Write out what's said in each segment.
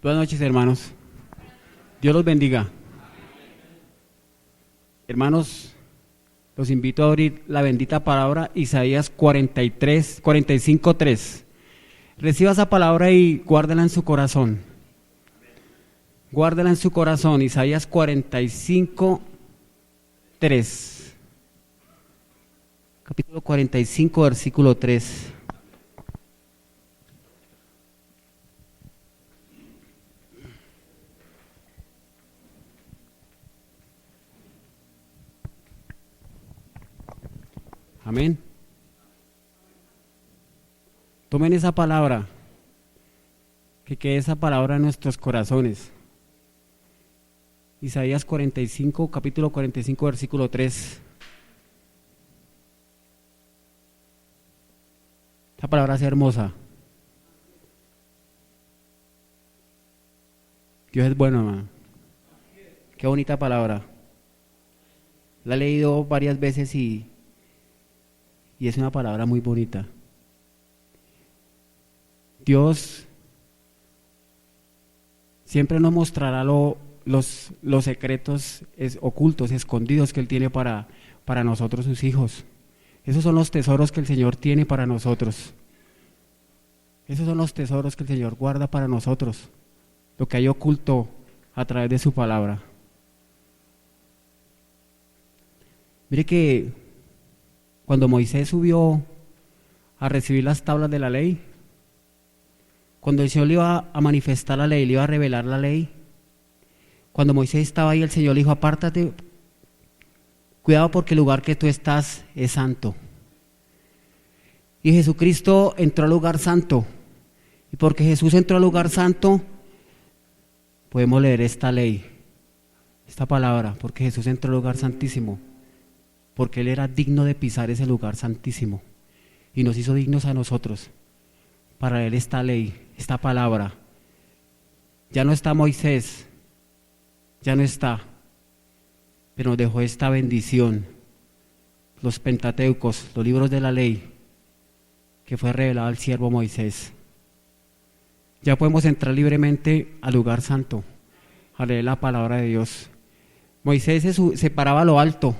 Buenas noches, hermanos. Dios los bendiga. Hermanos, los invito a abrir la bendita palabra Isaías 45:3. Reciba esa palabra y guárdela en su corazón. Guárdela en su corazón, Isaías 45:3. Capítulo 45, versículo 3. Amén. Tomen esa palabra, que quede esa palabra en nuestros corazones. Isaías 45, capítulo 45, versículo 3. Esa palabra es hermosa. Dios es bueno, hermano. Qué bonita palabra. La he leído varias veces y es una palabra muy bonita. Dios siempre nos mostrará los secretos ocultos, escondidos que Él tiene para nosotros, sus hijos. Esos son los tesoros que el Señor tiene para nosotros. Esos son los tesoros que el Señor guarda para nosotros, lo que hay oculto a través de su palabra. Mire que cuando Moisés subió a recibir las tablas de la ley, cuando el Señor le iba a manifestar la ley, le iba a revelar la ley, cuando Moisés estaba ahí, el Señor le dijo: apártate, cuidado porque el lugar que tú estás es santo. Y Jesucristo entró al lugar santo, y porque Jesús entró al lugar santo, podemos leer esta ley, esta palabra, porque Jesús entró al lugar santísimo, porque Él era digno de pisar ese lugar santísimo, y nos hizo dignos a nosotros para leer esta ley, esta palabra. Ya no está Moisés, ya no está, pero nos dejó esta bendición, los Pentateucos, los libros de la ley, que fue revelado al siervo Moisés. Ya podemos entrar libremente al lugar santo, a leer la palabra de Dios. Moisés se paraba a lo alto,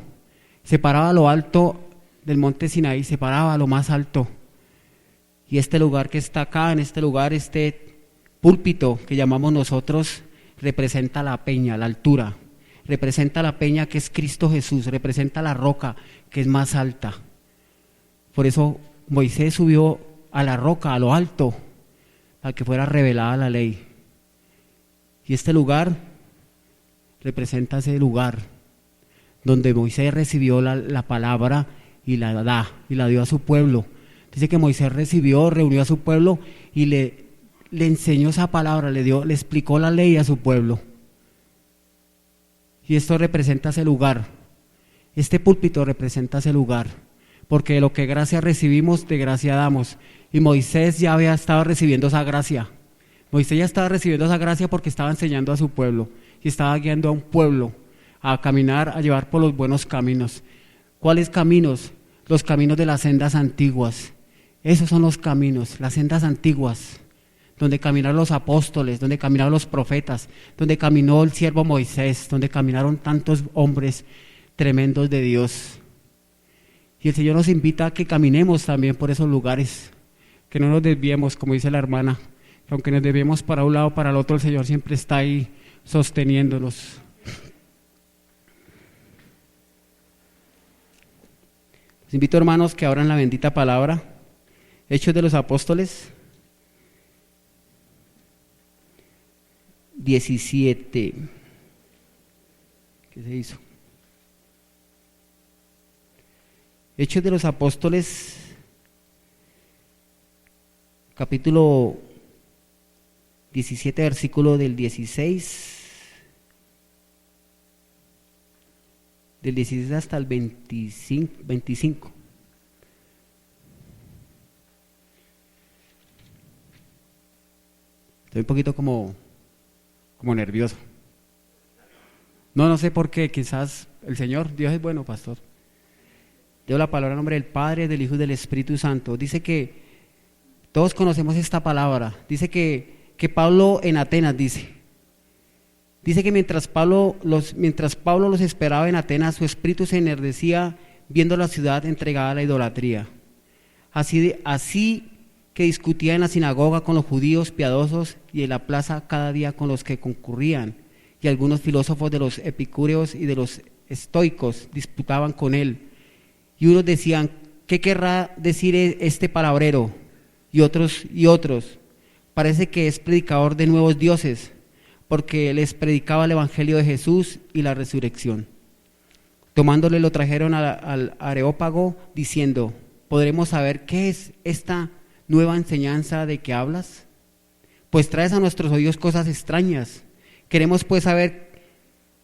del monte Sinaí, se paraba a lo más alto. Y este lugar que está acá, en este lugar, este púlpito que llamamos nosotros, representa la peña, la altura. Representa la peña que es Cristo Jesús, representa la roca que es más alta. Por eso Moisés subió a la roca, a lo alto, para que fuera revelada la ley. Y este lugar representa ese lugar donde Moisés recibió la palabra y la dio a su pueblo. Dice que Moisés reunió a su pueblo y le enseñó esa palabra, le explicó la ley a su pueblo. Y esto representa ese lugar. Este púlpito representa ese lugar, porque de lo que gracia recibimos, de gracia damos. Y Moisés ya había estado recibiendo esa gracia. Moisés ya estaba recibiendo esa gracia porque estaba enseñando a su pueblo y estaba guiando a un pueblo a caminar, a llevar por los buenos caminos. ¿Cuáles caminos? Los caminos de las sendas antiguas. Esos son los caminos, las sendas antiguas, donde caminaron los apóstoles, donde caminaron los profetas, donde caminó el siervo Moisés, donde caminaron tantos hombres tremendos de Dios. Y el Señor nos invita a que caminemos también por esos lugares, que no nos desviemos, como dice la hermana, que aunque nos desviemos para un lado o para el otro, el Señor siempre está ahí sosteniéndonos. Les invito, hermanos, que abran la bendita palabra, Hechos de los Apóstoles 17. ¿Qué se hizo? Hechos de los Apóstoles, capítulo 17, versículo del 16. Del 16 hasta el 25. Estoy un poquito como nervioso. No sé por qué, quizás el Señor, Dios es bueno, pastor. Dio la palabra en nombre del Padre, del Hijo y del Espíritu Santo. Dice que todos conocemos esta palabra. Dice que que Pablo en Atenas dice que mientras Pablo los esperaba en Atenas, su espíritu se enardecía viendo la ciudad entregada a la idolatría. Así que discutía en la sinagoga con los judíos piadosos y en la plaza cada día con los que concurrían, y algunos filósofos de los epicúreos y de los estoicos disputaban con él, y unos decían: ¿qué querrá decir este palabrero? Y otros, parece que es predicador de nuevos dioses, porque les predicaba el evangelio de Jesús y la resurrección. Tomándole lo trajeron al Areópago, diciendo: ¿podremos saber qué es esta nueva enseñanza de que hablas? Pues traes a nuestros oídos cosas extrañas. Queremos pues saber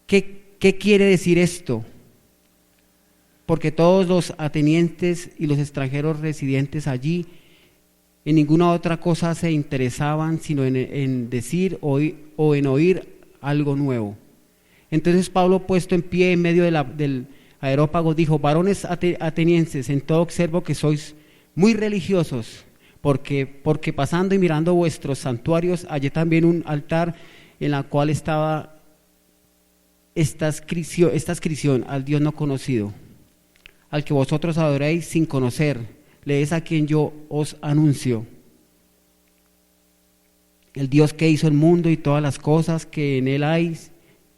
qué quiere decir esto, porque todos los atenienses y los extranjeros residentes allí en ninguna otra cosa se interesaban sino en decir o en oír algo nuevo. Entonces Pablo, puesto en pie en medio del Areópago, dijo: varones atenienses, en todo observo que sois muy religiosos, porque pasando y mirando vuestros santuarios, hallé también un altar en la cual estaba esta inscripción: al Dios no conocido, al que vosotros adoréis sin conocer, le es a quien yo os anuncio. El Dios que hizo el mundo y todas las cosas que en él hay,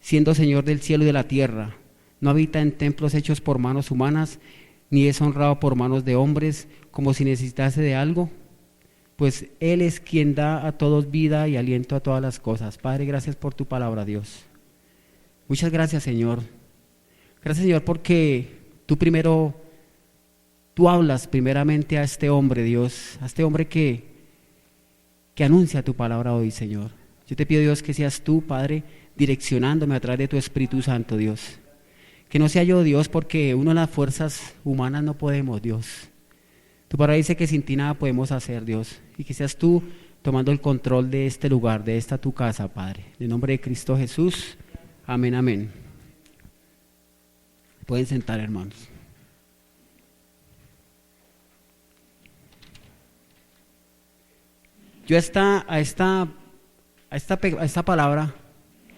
siendo Señor del cielo y de la tierra, no habita en templos hechos por manos humanas, ni es honrado por manos de hombres, como si necesitase de algo, pues Él es quien da a todos vida y aliento a todas las cosas. Padre, gracias por tu palabra, Dios. Muchas gracias, Señor. Gracias, Señor, porque tú hablas primeramente a este hombre, Dios, a este hombre que anuncia tu palabra hoy, Señor. Yo te pido, Dios, que seas tú, Padre, direccionándome a través de tu Espíritu Santo, Dios. Que no sea yo, Dios, porque uno de las fuerzas humanas no podemos, Dios. Tu palabra dice que sin ti nada podemos hacer, Dios. Y que seas tú tomando el control de este lugar, de esta tu casa, Padre. En el nombre de Cristo Jesús. Amén, amén. Pueden sentar, hermanos. Yo a esta palabra,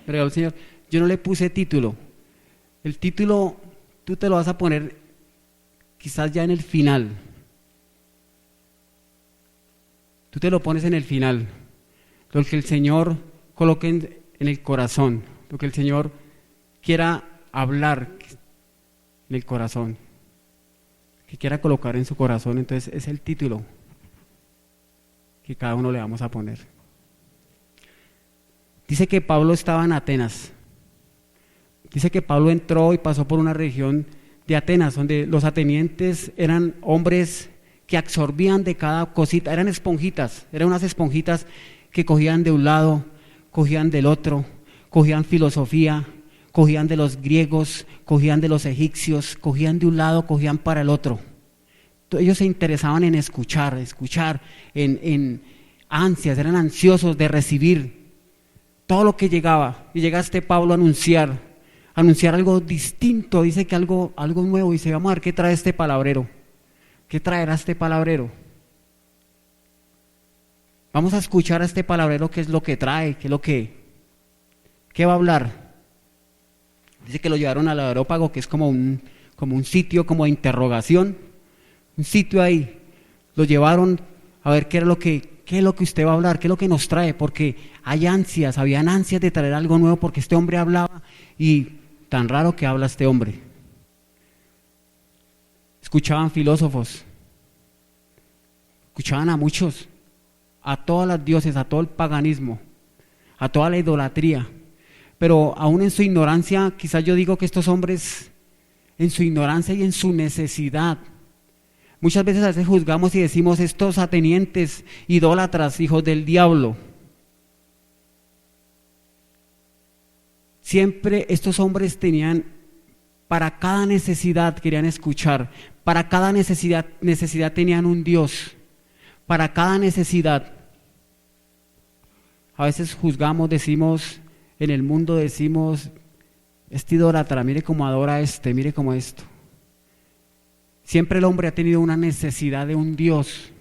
pero Señor, yo no le puse título. El título tú te lo vas a poner quizás ya en el final. Tú te lo pones en el final. Lo que el Señor coloque en el corazón, lo que el Señor quiera hablar en el corazón, que quiera colocar en su corazón. Entonces es el título que cada uno le vamos a poner. Dice que Pablo estaba en Atenas. Dice que Pablo entró y pasó por una región de Atenas, donde los atenienses eran hombres que absorbían de cada cosita, eran esponjitas, eran unas esponjitas que cogían de un lado, cogían del otro, cogían filosofía, cogían de los griegos, cogían de los egipcios, cogían de un lado, cogían para el otro. Ellos se interesaban en escuchar, en ansias, eran ansiosos de recibir todo lo que llegaba. Y llega este Pablo a anunciar algo distinto, dice que algo nuevo. Y dice: vamos a ver qué trae este palabrero, qué traerá este palabrero. Vamos a escuchar a este palabrero, qué es lo que trae, qué va a hablar. Dice que lo llevaron al Areópago, que es como un sitio como de interrogación, un sitio ahí. Lo llevaron a ver qué es lo que usted va a hablar, qué es lo que nos trae, porque habían ansias de traer algo nuevo, porque este hombre hablaba y tan raro que habla este hombre. Escuchaban filósofos, escuchaban a muchos, a todas las dioses, a todo el paganismo, a toda la idolatría, pero aún en su ignorancia, quizás yo digo que estos hombres, en su ignorancia y en su necesidad, muchas veces a veces juzgamos y decimos: estos atenienses, idólatras, hijos del diablo. Siempre estos hombres tenían, para cada necesidad querían escuchar, para cada necesidad tenían un Dios, para cada necesidad. A veces juzgamos, decimos, en el mundo decimos: este idólatra, mire cómo adora mire cómo esto. Siempre el hombre ha tenido una necesidad de un Dios.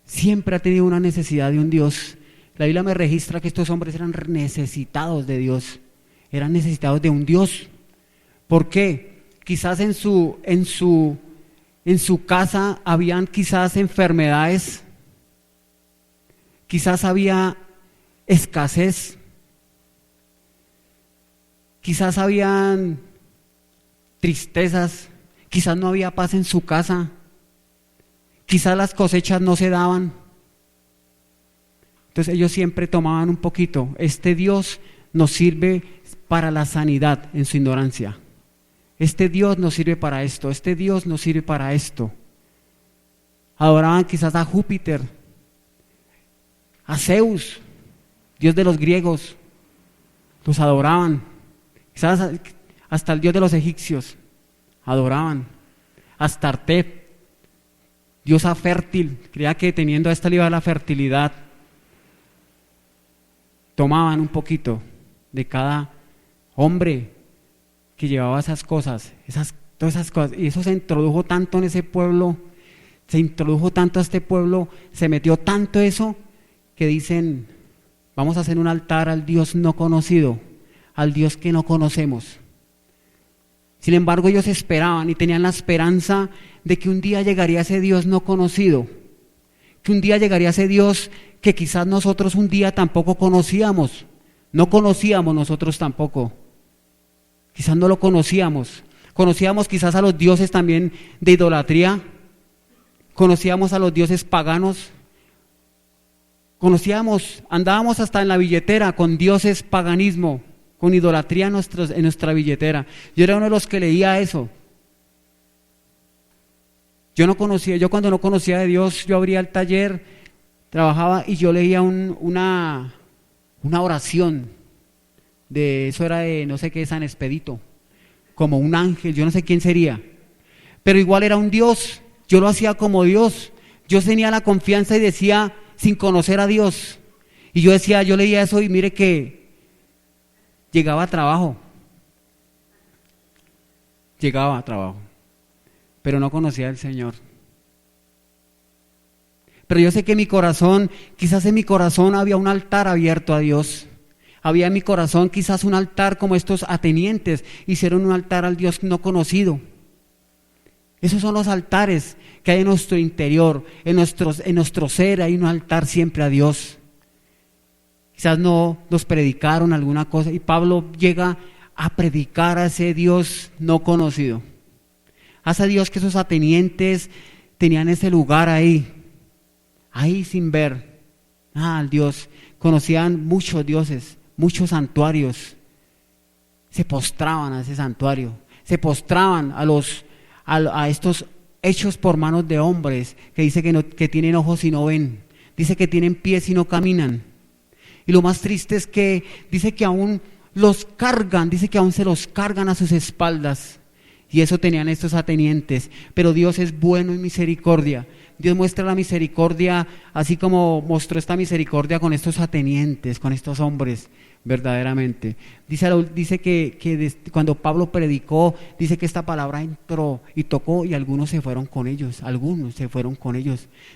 Siempre ha tenido una necesidad de un Dios. La Biblia me registra que estos hombres eran necesitados de Dios, eran necesitados de un Dios. ¿Por qué? Quizás en su casa habían quizás enfermedades, quizás había escasez, quizás habían tristezas, quizás no había paz en su casa, quizás las cosechas no se daban. Entonces ellos siempre tomaban un poquito. Este Dios nos sirve para la sanidad en su ignorancia. Este Dios nos sirve para esto, este Dios nos sirve para esto. Adoraban quizás a Júpiter, a Zeus, Dios de los griegos, los adoraban. Quizás hasta el Dios de los egipcios adoraban. Astarte, diosa fértil, creía que teniendo a esta le iba a la fertilidad. Tomaban un poquito de cada hombre que llevaba esas cosas, todas esas cosas, y eso se introdujo tanto en ese pueblo, se introdujo tanto a este pueblo, se metió tanto eso, que dicen, vamos a hacer un altar al Dios no conocido, al Dios que no conocemos. Sin embargo, ellos esperaban y tenían la esperanza de que un día llegaría ese Dios no conocido, que un día llegaría ese Dios que quizás nosotros un día tampoco conocíamos, no conocíamos nosotros tampoco. Quizás no lo conocíamos quizás a los dioses también de idolatría, conocíamos a los dioses paganos, andábamos hasta en la billetera con dioses paganismo, con idolatría en nuestra billetera. Yo era uno de los que leía eso. Yo cuando no conocía de Dios, yo abría el taller, trabajaba y yo leía una oración. Eso era de no sé qué, San Expedito, como un ángel, yo no sé quién sería, pero igual era un Dios, yo lo hacía como Dios, yo tenía la confianza y decía sin conocer a Dios, y yo leía eso y mire que llegaba a trabajo, pero no conocía al Señor. Pero yo sé que quizás en mi corazón había un altar abierto a Dios. Había en mi corazón quizás un altar como estos atenienses, hicieron un altar al Dios no conocido. Esos son los altares que hay en nuestro interior, en nuestro ser hay un altar siempre a Dios. Quizás no nos predicaron alguna cosa y Pablo llega a predicar a ese Dios no conocido. A ese Dios que esos atenienses tenían ese lugar ahí sin ver al Dios. Conocían muchos dioses, muchos santuarios, se postraban a ese santuario, se postraban a estos hechos por manos de hombres, que dice que tienen ojos y no ven, dice que tienen pies y no caminan. Y lo más triste es que dice que aún se los cargan a sus espaldas. Y eso tenían estos atenienses, pero Dios es bueno en misericordia. Dios muestra la misericordia, así como mostró esta misericordia con estos atenienses, con estos hombres, verdaderamente. Dice que cuando Pablo predicó, dice que esta palabra entró y tocó y algunos se fueron con ellos,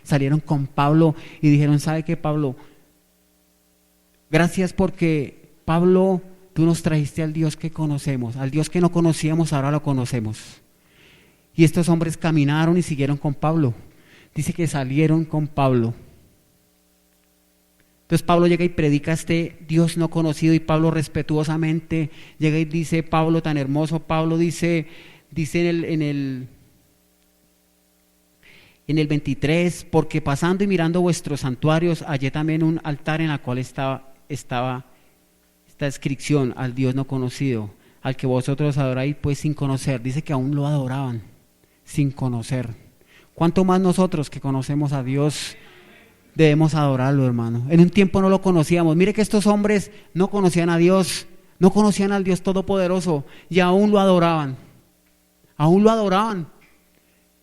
salieron con Pablo y dijeron, ¿sabe qué, Pablo? Gracias porque, Pablo, tú nos trajiste al Dios que conocemos, al Dios que no conocíamos, ahora lo conocemos. Y estos hombres caminaron y siguieron con Pablo. Dice que salieron con Pablo. Entonces Pablo llega y predica a este Dios no conocido y Pablo respetuosamente llega y dice, Pablo tan hermoso, Pablo dice en el 23, porque pasando y mirando vuestros santuarios, hallé también un altar en el cual estaba esta inscripción, al Dios no conocido, al que vosotros adoráis pues sin conocer. Dice que aún lo adoraban sin conocer. ¿Cuánto más nosotros que conocemos a Dios debemos adorarlo, hermano? En un tiempo no lo conocíamos. Mire que estos hombres no conocían a Dios, no conocían al Dios Todopoderoso y aún lo adoraban.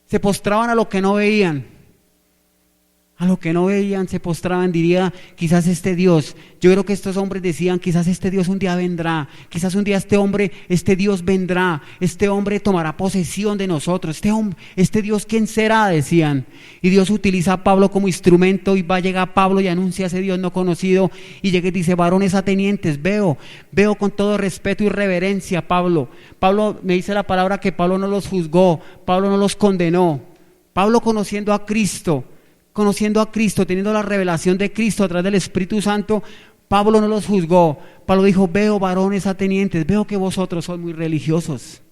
Se postraban a lo que no veían. A lo que no veían se postraban, diría, quizás este Dios. Yo creo que estos hombres decían, quizás este Dios un día vendrá, quizás un día este Dios vendrá, este hombre tomará posesión de nosotros, este Dios, ¿quién será?, decían. Y Dios utiliza a Pablo como instrumento, y va a llegar Pablo y anuncia a ese Dios no conocido, y llega y dice, varones atenientes, veo con todo respeto y reverencia, Pablo me dice la palabra que Pablo no los juzgó, Pablo no los condenó. Pablo conociendo a Cristo, teniendo la revelación de Cristo a través del Espíritu Santo, Pablo no los juzgó. Pablo dijo, veo varones atenientes, veo que vosotros sois muy religiosos,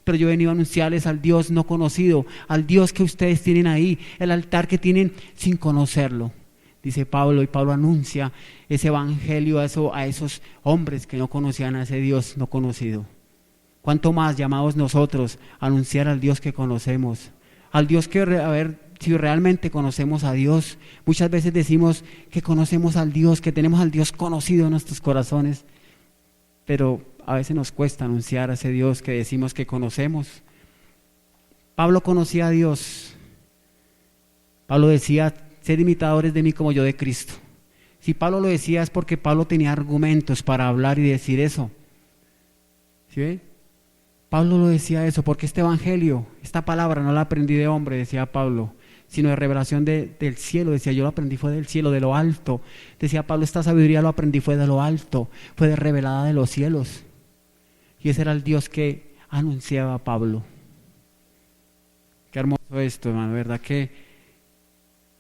pero yo he venido a anunciarles al Dios no conocido, al Dios que ustedes tienen ahí, el altar que tienen sin conocerlo. Dice Pablo, y Pablo anuncia ese evangelio a esos hombres que no conocían a ese Dios no conocido. ¿Cuánto más llamados nosotros a anunciar al Dios que conocemos? Al Dios que, si realmente conocemos a Dios, muchas veces decimos que conocemos al Dios, que tenemos al Dios conocido en nuestros corazones, pero a veces nos cuesta anunciar a ese Dios que decimos que conocemos. Pablo conocía a Dios. Pablo decía, sed imitadores de mí como yo de Cristo. Si Pablo lo decía es porque Pablo tenía argumentos para hablar y decir eso. ¿Sí ve? Pablo lo decía eso, porque este evangelio, esta palabra no la aprendí de hombre, decía Pablo, sino de revelación del cielo. Decía, yo lo aprendí fue del cielo, de lo alto. Decía Pablo, esta sabiduría lo aprendí fue de lo alto, fue revelada de los cielos. Y ese era el Dios que anunciaba a Pablo. Qué hermoso esto, hermano, ¿verdad? Que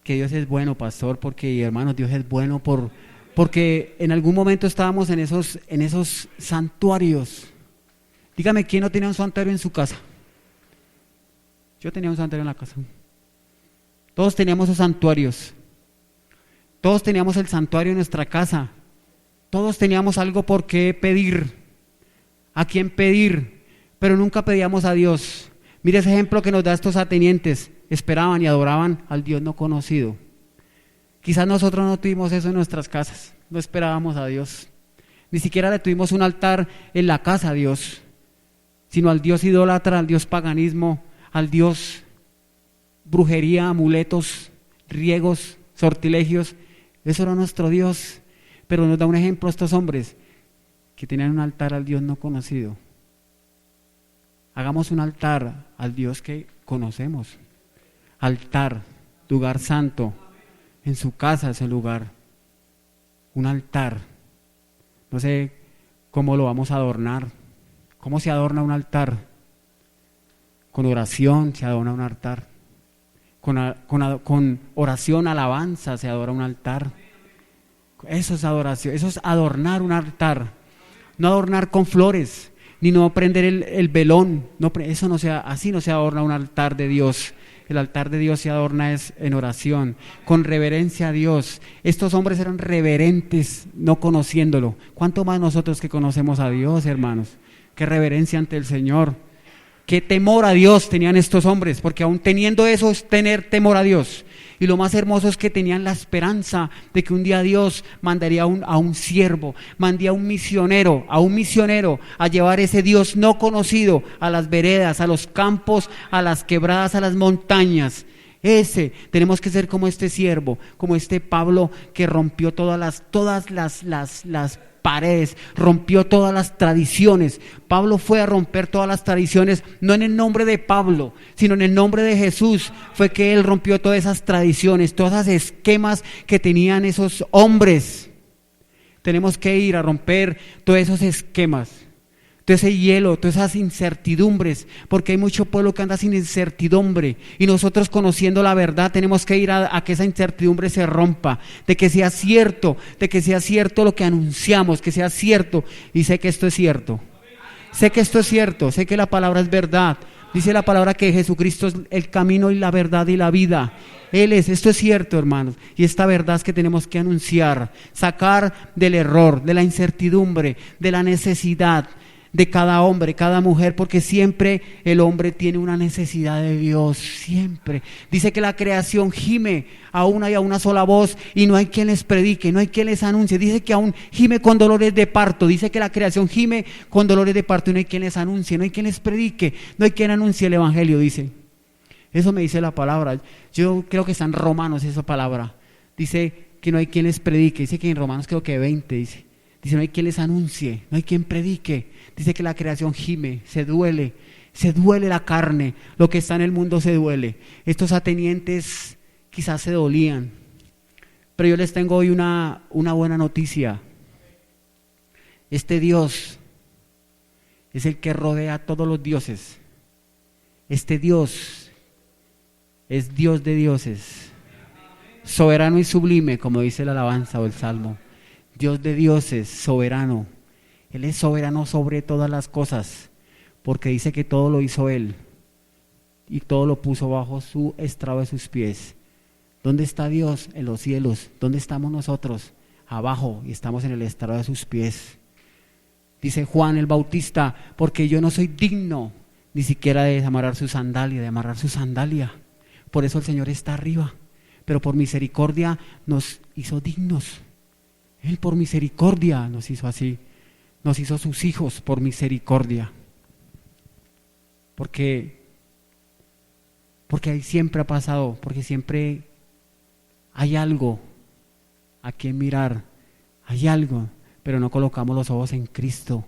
Dios es bueno, pastor, porque, hermanos, Dios es bueno porque en algún momento estábamos en esos santuarios. Dígame, ¿quién no tenía un santuario en su casa? Yo tenía un santuario en la casa. Todos teníamos esos santuarios. Todos teníamos el santuario en nuestra casa. Todos teníamos algo por qué pedir, a quién pedir, pero nunca pedíamos a Dios. Mire ese ejemplo que nos da estos atenientes. Esperaban y adoraban al Dios no conocido. Quizás nosotros no tuvimos eso en nuestras casas. No esperábamos a Dios. Ni siquiera le tuvimos un altar en la casa a Dios, sino al Dios idólatra, al Dios paganismo, al Dios brujería, amuletos, riegos, sortilegios. Eso era nuestro Dios. Pero nos da un ejemplo estos hombres que tenían un altar al Dios no conocido. Hagamos un altar al Dios que conocemos. Altar, lugar santo. En su casa ese lugar. Un altar. No sé cómo lo vamos a adornar. ¿Cómo se adorna un altar? Con oración se adorna un altar. Con oración, alabanza se adora un altar. Eso es adoración, eso es adornar un altar. No adornar con flores, ni no prender el velón. No, eso no sea, así no se adorna un altar de Dios. El altar de Dios se adorna es en oración, con reverencia a Dios. Estos hombres eran reverentes, no conociéndolo. ¿Cuánto más nosotros que conocemos a Dios, hermanos? Qué reverencia ante el Señor. Qué temor a Dios tenían estos hombres, porque aún teniendo eso es tener temor a Dios. Y lo más hermoso es que tenían la esperanza de que un día Dios mandaría a un siervo, mandaría a un misionero a llevar ese Dios no conocido a las veredas, a los campos, a las quebradas, a las montañas. Tenemos que ser como este siervo, como este Pablo que rompió todas las paredes, rompió todas las tradiciones. Pablo fue a romper todas las tradiciones, no en el nombre de Pablo, sino en el nombre de Jesús. Fue que él rompió todas esas tradiciones, todos esos esquemas que tenían esos hombres. Tenemos que ir a romper todos esos esquemas, todo ese hielo, todas esas incertidumbres, porque hay mucho pueblo que anda sin incertidumbre, y nosotros, conociendo la verdad, tenemos que ir a que esa incertidumbre se rompa, de que sea cierto lo que anunciamos, que sea cierto. Y sé que esto es cierto, sé que la palabra es verdad. Dice la palabra que Jesucristo es el camino y la verdad y la vida. Esto es cierto, hermanos, y esta verdad es que tenemos que anunciar, sacar del error, de la incertidumbre, de la necesidad de cada hombre, cada mujer, porque siempre el hombre tiene una necesidad de Dios, siempre. Dice que la creación gime a una y a una sola voz, y no hay quien les predique, no hay quien les anuncie. Dice que aún gime con dolores de parto, dice que la creación gime con dolores de parto, y no hay quien les anuncie, no hay quien les predique, no hay quien anuncie el evangelio, dice. Eso me dice la palabra. Yo creo que está en Romanos esa palabra. Dice que no hay quien les predique. Dice que en Romanos creo que 20 dice no hay quien les anuncie, no hay quien predique. Dice que la creación gime, se duele la carne, lo que está en el mundo se duele. Estos atenienses quizás se dolían, pero yo les tengo hoy una buena noticia. Este Dios es el que rodea a todos los dioses. Este Dios es Dios de dioses, soberano y sublime, como dice la alabanza o el salmo. Dios de dioses, soberano. Él es soberano sobre todas las cosas, porque dice que todo lo hizo Él y todo lo puso bajo su estrado de sus pies. ¿Dónde está Dios? En los cielos. ¿Dónde estamos nosotros? Abajo, y estamos en el estrado de sus pies. Dice Juan el Bautista, porque yo no soy digno ni siquiera de amarrar su sandalia, Por eso el Señor está arriba, pero por misericordia nos hizo dignos. Él por misericordia nos hizo así, nos hizo sus hijos por misericordia. Porque ahí siempre ha pasado, porque siempre hay algo a quien mirar, hay algo, pero no colocamos los ojos en Cristo.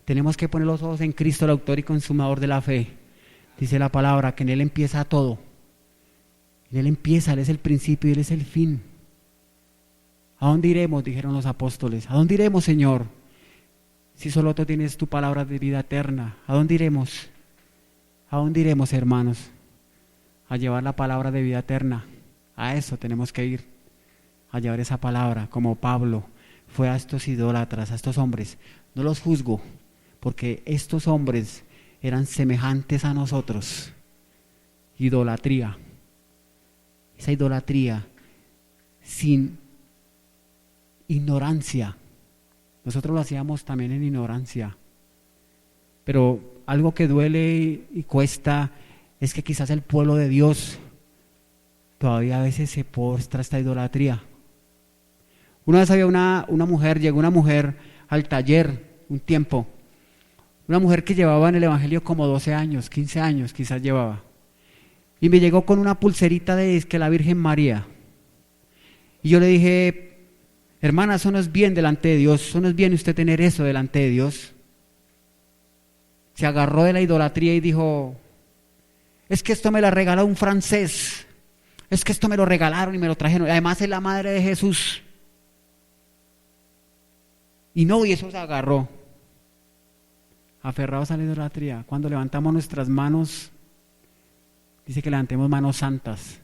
Tenemos que poner los ojos en Cristo, el autor y consumador de la fe. Dice la palabra que en Él empieza todo. En Él empieza, Él es el principio y Él es el fin. ¿A dónde iremos?, dijeron los apóstoles. ¿A dónde iremos, Señor? Si solo tú tienes tu palabra de vida eterna. ¿A dónde iremos? ¿A dónde iremos, hermanos? A llevar la palabra de vida eterna. A eso tenemos que ir. A llevar esa palabra, como Pablo fue a estos idólatras, a estos hombres. No los juzgo, porque estos hombres eran semejantes a nosotros. Idolatría. Esa idolatría sin ignorancia. Nosotros lo hacíamos también en ignorancia. Pero algo que duele y cuesta es que quizás el pueblo de Dios todavía a veces se postra a esta idolatría. Una vez había una mujer, llegó una mujer al taller un tiempo, una mujer que llevaba en el evangelio como 12 años, 15 años quizás llevaba, y me llegó con una pulserita de que la Virgen María, y yo le dije: hermana, eso no es bien delante de Dios, eso no es bien usted tener eso delante de Dios. Se agarró de la idolatría y dijo: es que esto me lo regaló un francés, es que esto me lo regalaron y me lo trajeron, además es la madre de Jesús. Y eso se agarró. Aferrados a la idolatría. Cuando levantamos nuestras manos, dice que levantemos manos santas.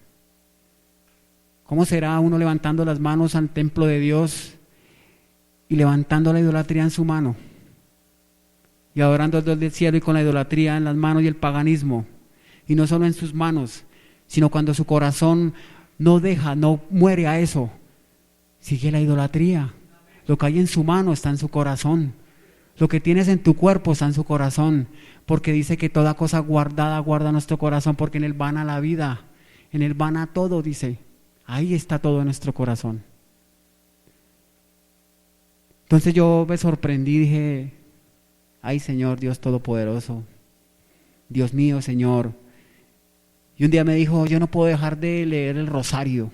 ¿Cómo será uno levantando las manos al templo de Dios y levantando la idolatría en su mano? Y adorando al Dios del cielo y con la idolatría en las manos y el paganismo. Y no solo en sus manos, sino cuando su corazón no muere a eso, sigue la idolatría. Lo que hay en su mano está en su corazón. Lo que tienes en tu cuerpo está en su corazón. Porque dice que toda cosa guardada guarda nuestro corazón, porque en Él vana la vida, en Él vana todo, dice. Ahí está todo en nuestro corazón. Entonces yo me sorprendí, dije: ay, Señor Dios Todopoderoso, Dios mío, Señor. Y un día me dijo: yo no puedo dejar de leer el rosario.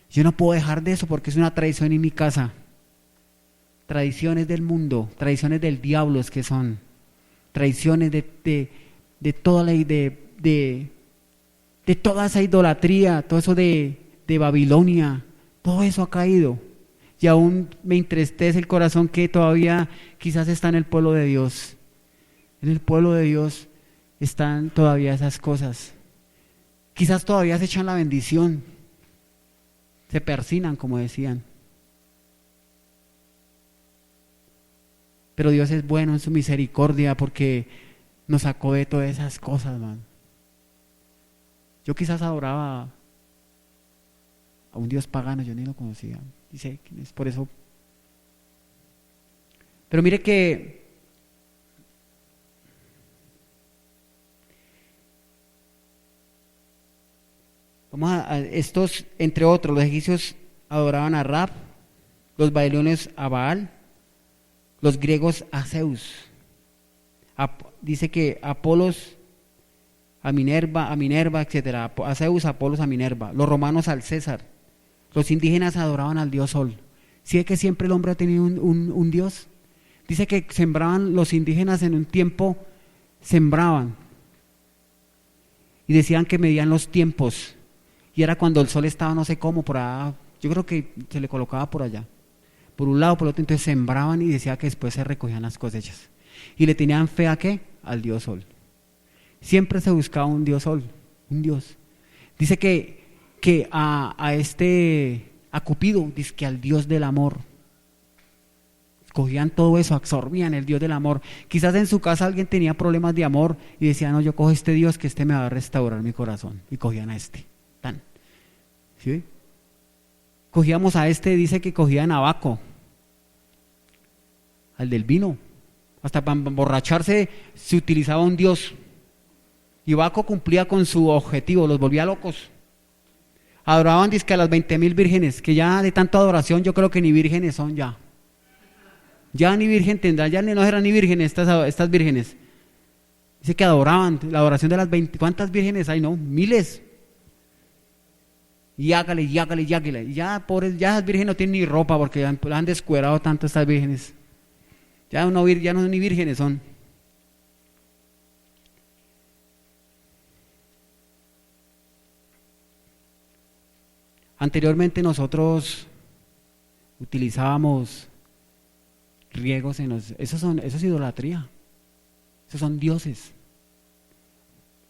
Yo no puedo dejar de eso porque es una tradición en mi casa. Tradiciones del mundo, tradiciones del diablo es que son. Tradiciones de toda la de toda esa idolatría, todo eso de Babilonia, todo eso ha caído. Y aún me entristece el corazón que todavía quizás está en el pueblo de Dios. En el pueblo de Dios están todavía esas cosas. Quizás todavía se echan la bendición, se persinan, como decían. Pero Dios es bueno en su misericordia porque nos sacó de todas esas cosas, man. Yo quizás adoraba a un Dios pagano, yo ni lo conocía. Dice, es por eso. Pero mire que vamos a estos, entre otros, los egipcios adoraban a Ra, los babilonios a Baal, los griegos a Zeus. Dice que Apolos a Minerva, etcétera. A Zeus, a Apolos, a Minerva. Los romanos al César. Los indígenas adoraban al dios sol. ¿Sí es que siempre el hombre ha tenido un dios? Dice que sembraban los indígenas en un tiempo, sembraban. Y decían que medían los tiempos. Y era cuando el sol estaba no sé cómo, por allá. Yo creo que se le colocaba por allá. Por un lado, por el otro, entonces sembraban y decía que después se recogían las cosechas. Y le tenían fe ¿a qué? Al dios sol. Siempre se buscaba un dios sol, un dios. Dice que a Cupido, dice que al dios del amor. Cogían todo eso, absorbían el dios del amor. Quizás en su casa alguien tenía problemas de amor y decían, no, yo cojo este dios que este me va a restaurar mi corazón. Y cogían a este. Tan. ¿Sí? Cogíamos a este, dice que cogían a Baco, al del vino. Hasta para emborracharse se utilizaba un dios. Y Baco cumplía con su objetivo, los volvía locos. Adoraban dizque a las 20.000 vírgenes, que ya de tanta adoración yo creo que ni vírgenes son ya. Ya ni virgen tendrán, ya no eran ni vírgenes estas vírgenes. Dice que adoraban, la adoración de las 20, ¿cuántas vírgenes hay? No, miles. Y hágale. Y ya, pobres, ya las vírgenes no tienen ni ropa porque han descuerado tanto estas vírgenes. Ya no ni vírgenes son. Anteriormente nosotros utilizábamos riegos en los... Eso es idolatría. Esos son dioses.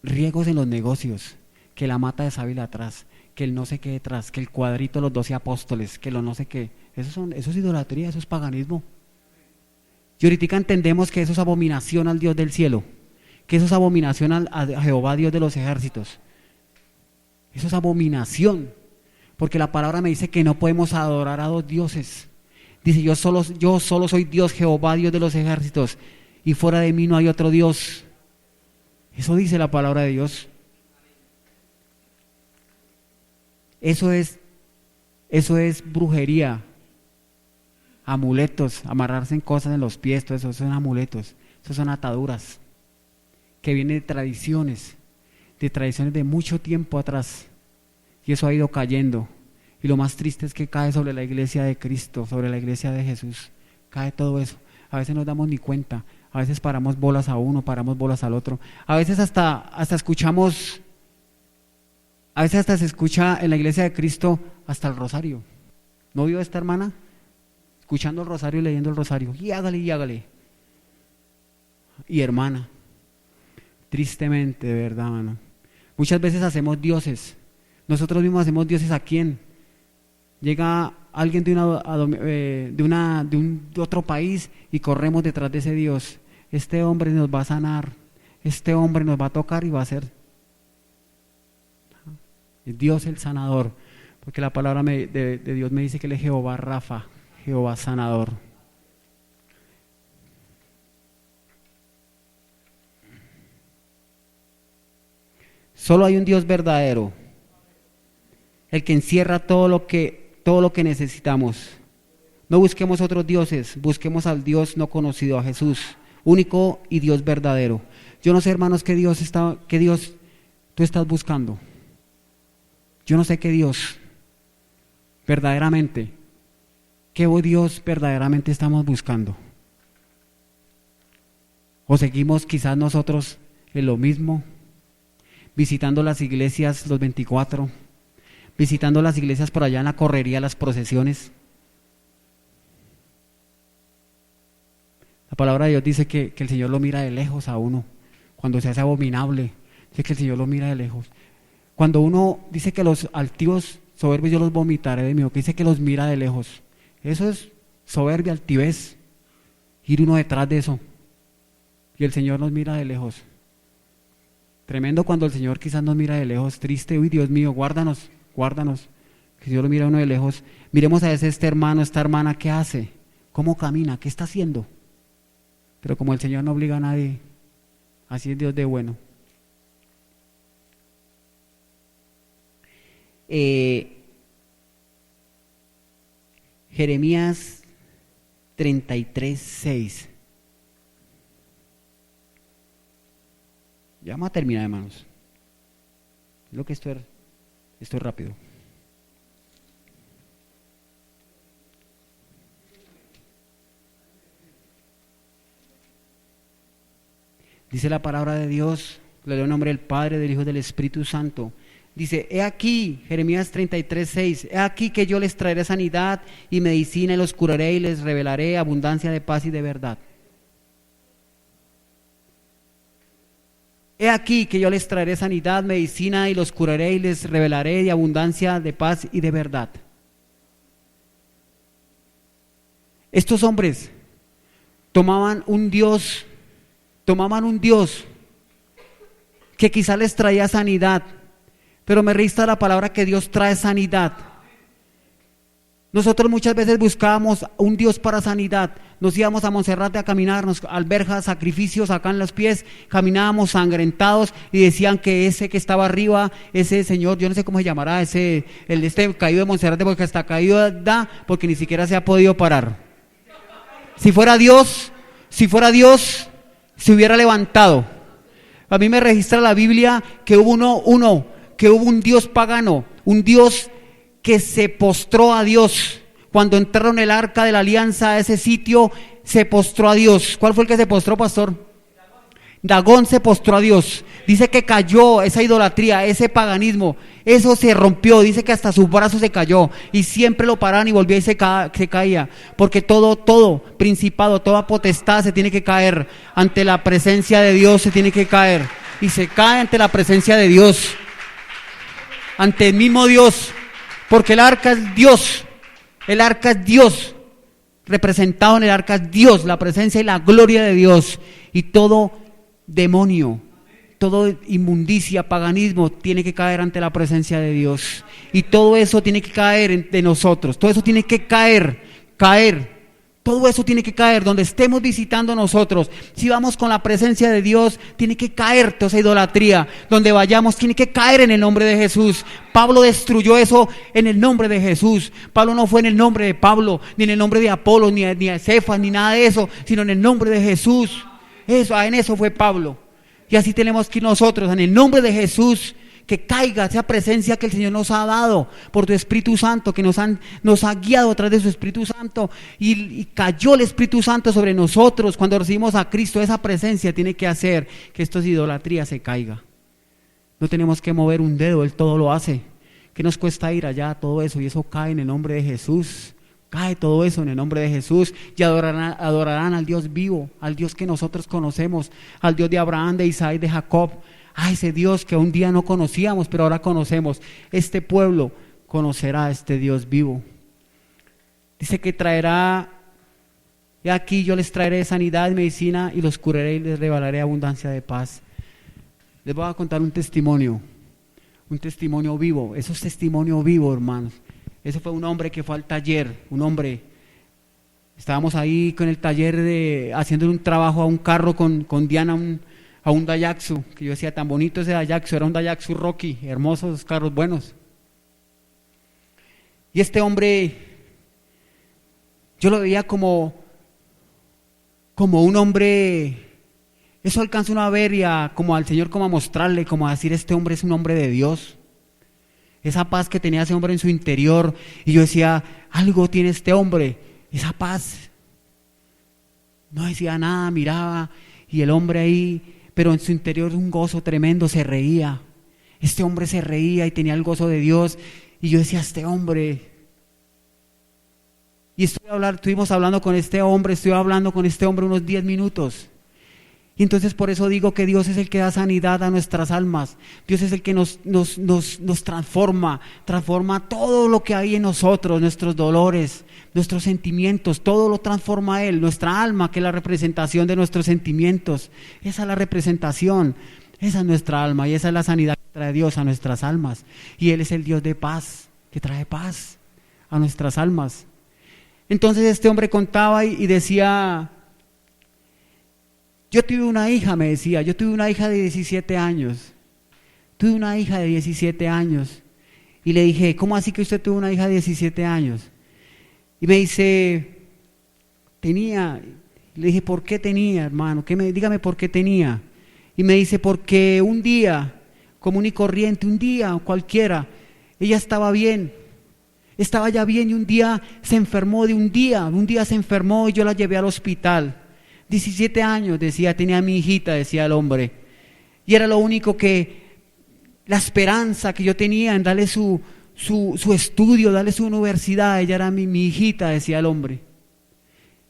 Riegos en los negocios. Que la mata de sábila atrás. Que el no sé qué detrás. Que el cuadrito de los 12 apóstoles. Que lo no sé qué. Eso es idolatría, eso es paganismo. Y ahorita entendemos que eso es abominación al Dios del cielo. Que eso es abominación a Jehová, Dios de los ejércitos. Eso es abominación. Porque la palabra me dice que no podemos adorar a dos dioses. Dice, yo solo soy Dios, Jehová, Dios de los ejércitos, y fuera de mí no hay otro Dios. Eso dice la palabra de Dios. Eso es brujería, amuletos, amarrarse en cosas en los pies, todo eso son amuletos, eso son ataduras, que vienen de tradiciones de mucho tiempo atrás. Y eso ha ido cayendo. Y lo más triste es que cae sobre la iglesia de Cristo, sobre la iglesia de Jesús. Cae todo eso. A veces no damos ni cuenta. A veces paramos bolas a uno, paramos bolas al otro. A veces hasta escuchamos, a veces hasta se escucha en la iglesia de Cristo hasta el rosario. ¿No vio esta hermana? Escuchando el rosario y leyendo el rosario. Y hágale. Y hermana, tristemente, de verdad, hermano. Muchas veces hacemos dioses. Nosotros mismos hacemos dioses. ¿A quién? Llega alguien de otro país y corremos detrás de ese Dios. Este hombre nos va a sanar, este hombre nos va a tocar y va a ser Dios el sanador, porque la palabra de Dios me dice que Él es Jehová Rafa, Jehová sanador. Solo hay un Dios verdadero, el que encierra todo lo que necesitamos. No busquemos otros dioses, busquemos al Dios no conocido, a Jesús, único y Dios verdadero. Yo no sé, hermanos, qué Dios tú estás buscando. Yo no sé qué Dios verdaderamente, qué Dios verdaderamente estamos buscando. O seguimos quizás nosotros en lo mismo, visitando las iglesias los 24, visitando las iglesias por allá en la correría, las procesiones. La palabra de Dios dice que el Señor lo mira de lejos a uno, cuando se hace abominable, dice que el Señor lo mira de lejos. Cuando uno dice que los altivos soberbios yo los vomitaré de mí, que dice que los mira de lejos, eso es soberbia, altivez, ir uno detrás de eso, y el Señor nos mira de lejos. Tremendo cuando el Señor quizás nos mira de lejos, triste, uy Dios mío, guárdanos, que el Señor lo mira a uno de lejos. Miremos a este hermano, esta hermana, ¿qué hace? ¿Cómo camina? ¿Qué está haciendo? Pero como el Señor no obliga a nadie, así es Dios de bueno. Jeremías 33:6. Ya vamos a terminar, hermanos. Lo que esto es rápido. Dice la palabra de Dios, le doy el nombre del Padre, del Hijo y del Espíritu Santo. Dice, he aquí, Jeremías 33:6, he aquí que yo les traeré sanidad y medicina y los curaré y les revelaré abundancia de paz y de verdad. He aquí que yo les traeré sanidad, medicina y los curaré y les revelaré de abundancia de paz y de verdad. Estos hombres tomaban un Dios que quizás les traía sanidad, pero me registra la palabra que Dios trae sanidad. Nosotros muchas veces buscábamos un Dios para sanidad. Nos íbamos a Monserrate a caminarnos, alberjas, sacrificios acá en los pies, caminábamos sangrentados y decían que ese que estaba arriba, ese señor, yo no sé cómo se llamará, el caído de Monserrate, porque hasta caído da, porque ni siquiera se ha podido parar. Si fuera Dios, se hubiera levantado. A mí me registra la Biblia que hubo un Dios pagano, un Dios que se postró a Dios. Cuando entraron el arca de la alianza a ese sitio, se postró a Dios. ¿Cuál fue el que se postró, pastor? Dagón se postró a Dios. Dice que cayó esa idolatría, ese paganismo, eso se rompió. Dice que hasta sus brazos se cayó y siempre lo paraban y volvía y se caía, porque todo principado, toda potestad se tiene que caer ante la presencia de Dios, se tiene que caer y se cae ante la presencia de Dios, ante el mismo Dios, porque el arca es Dios, representado en el arca es Dios, la presencia y la gloria de Dios, y todo demonio, toda inmundicia, paganismo tiene que caer ante la presencia de Dios, y todo eso tiene que caer de nosotros, todo eso tiene que caer, todo eso tiene que caer donde estemos visitando nosotros. Si vamos con la presencia de Dios, tiene que caer toda esa idolatría. Donde vayamos, tiene que caer en el nombre de Jesús. Pablo destruyó eso en el nombre de Jesús. Pablo no fue en el nombre de Pablo, ni en el nombre de Apolo, ni de Cefas, ni nada de eso, sino en el nombre de Jesús. En eso fue Pablo. Y así tenemos que ir nosotros, en el nombre de Jesús, que caiga esa presencia que el Señor nos ha dado por tu Espíritu Santo, que nos ha guiado a través de su Espíritu Santo, y cayó el Espíritu Santo sobre nosotros cuando recibimos a Cristo. Esa presencia tiene que hacer que esta idolatría se caiga. No tenemos que mover un dedo, Él todo lo hace. ¿Qué nos cuesta ir allá? Todo eso, y eso cae en el nombre de Jesús. Cae todo eso en el nombre de Jesús, y adorarán al Dios vivo, al Dios que nosotros conocemos, al Dios de Abraham, de Isaac, de Jacob, a ese Dios que un día no conocíamos, pero ahora conocemos. Este pueblo conocerá a este Dios vivo. Dice que traerá, y aquí yo les traeré sanidad y medicina, y los curaré y les revelaré abundancia de paz. Les voy a contar un testimonio vivo. Eso es testimonio vivo, hermanos. Ese fue un hombre que fue al taller, estábamos ahí con el taller haciendo un trabajo a un carro con Diana, a un Daihatsu, que yo decía, tan bonito ese Daihatsu, era un Daihatsu Rocky, hermosos carros buenos. Y este hombre, yo lo veía como un hombre, eso alcanza uno a ver y como al Señor, como a mostrarle, como a decir, este hombre es un hombre de Dios. Esa paz que tenía ese hombre en su interior, y yo decía, algo tiene este hombre, esa paz. No decía nada, miraba, y el hombre ahí, pero en su interior un gozo tremendo, se reía. Este hombre se reía y tenía el gozo de Dios, y yo decía, este hombre. Y estuvimos hablando con este hombre, estuve hablando con este hombre unos 10 minutos. Y entonces por eso digo que Dios es el que da sanidad a nuestras almas. Dios es el que nos transforma todo lo que hay en nosotros, nuestros dolores, nuestros sentimientos, todo lo transforma Él. Nuestra alma, que es la representación de nuestros sentimientos, esa es la representación, esa es nuestra alma, y esa es la sanidad que trae Dios a nuestras almas. Y Él es el Dios de paz, que trae paz a nuestras almas. Entonces este hombre contaba y decía, yo tuve una hija, me decía, yo tuve una hija de 17 años. Tuve una hija de 17 años. Y le dije, ¿cómo así que usted tuvo una hija de 17 años? Y me dice, tenía. Le dije, ¿por qué tenía, hermano? Dígame por qué tenía. Y me dice, porque un día, común y corriente, un día cualquiera, ella estaba bien. Estaba ya bien y un día se enfermó un día se enfermó y yo la llevé al hospital. 17 años, decía, tenía mi hijita, decía el hombre. Y era lo único la esperanza que yo tenía en darle su estudio, darle su universidad. Ella era mi hijita, decía el hombre.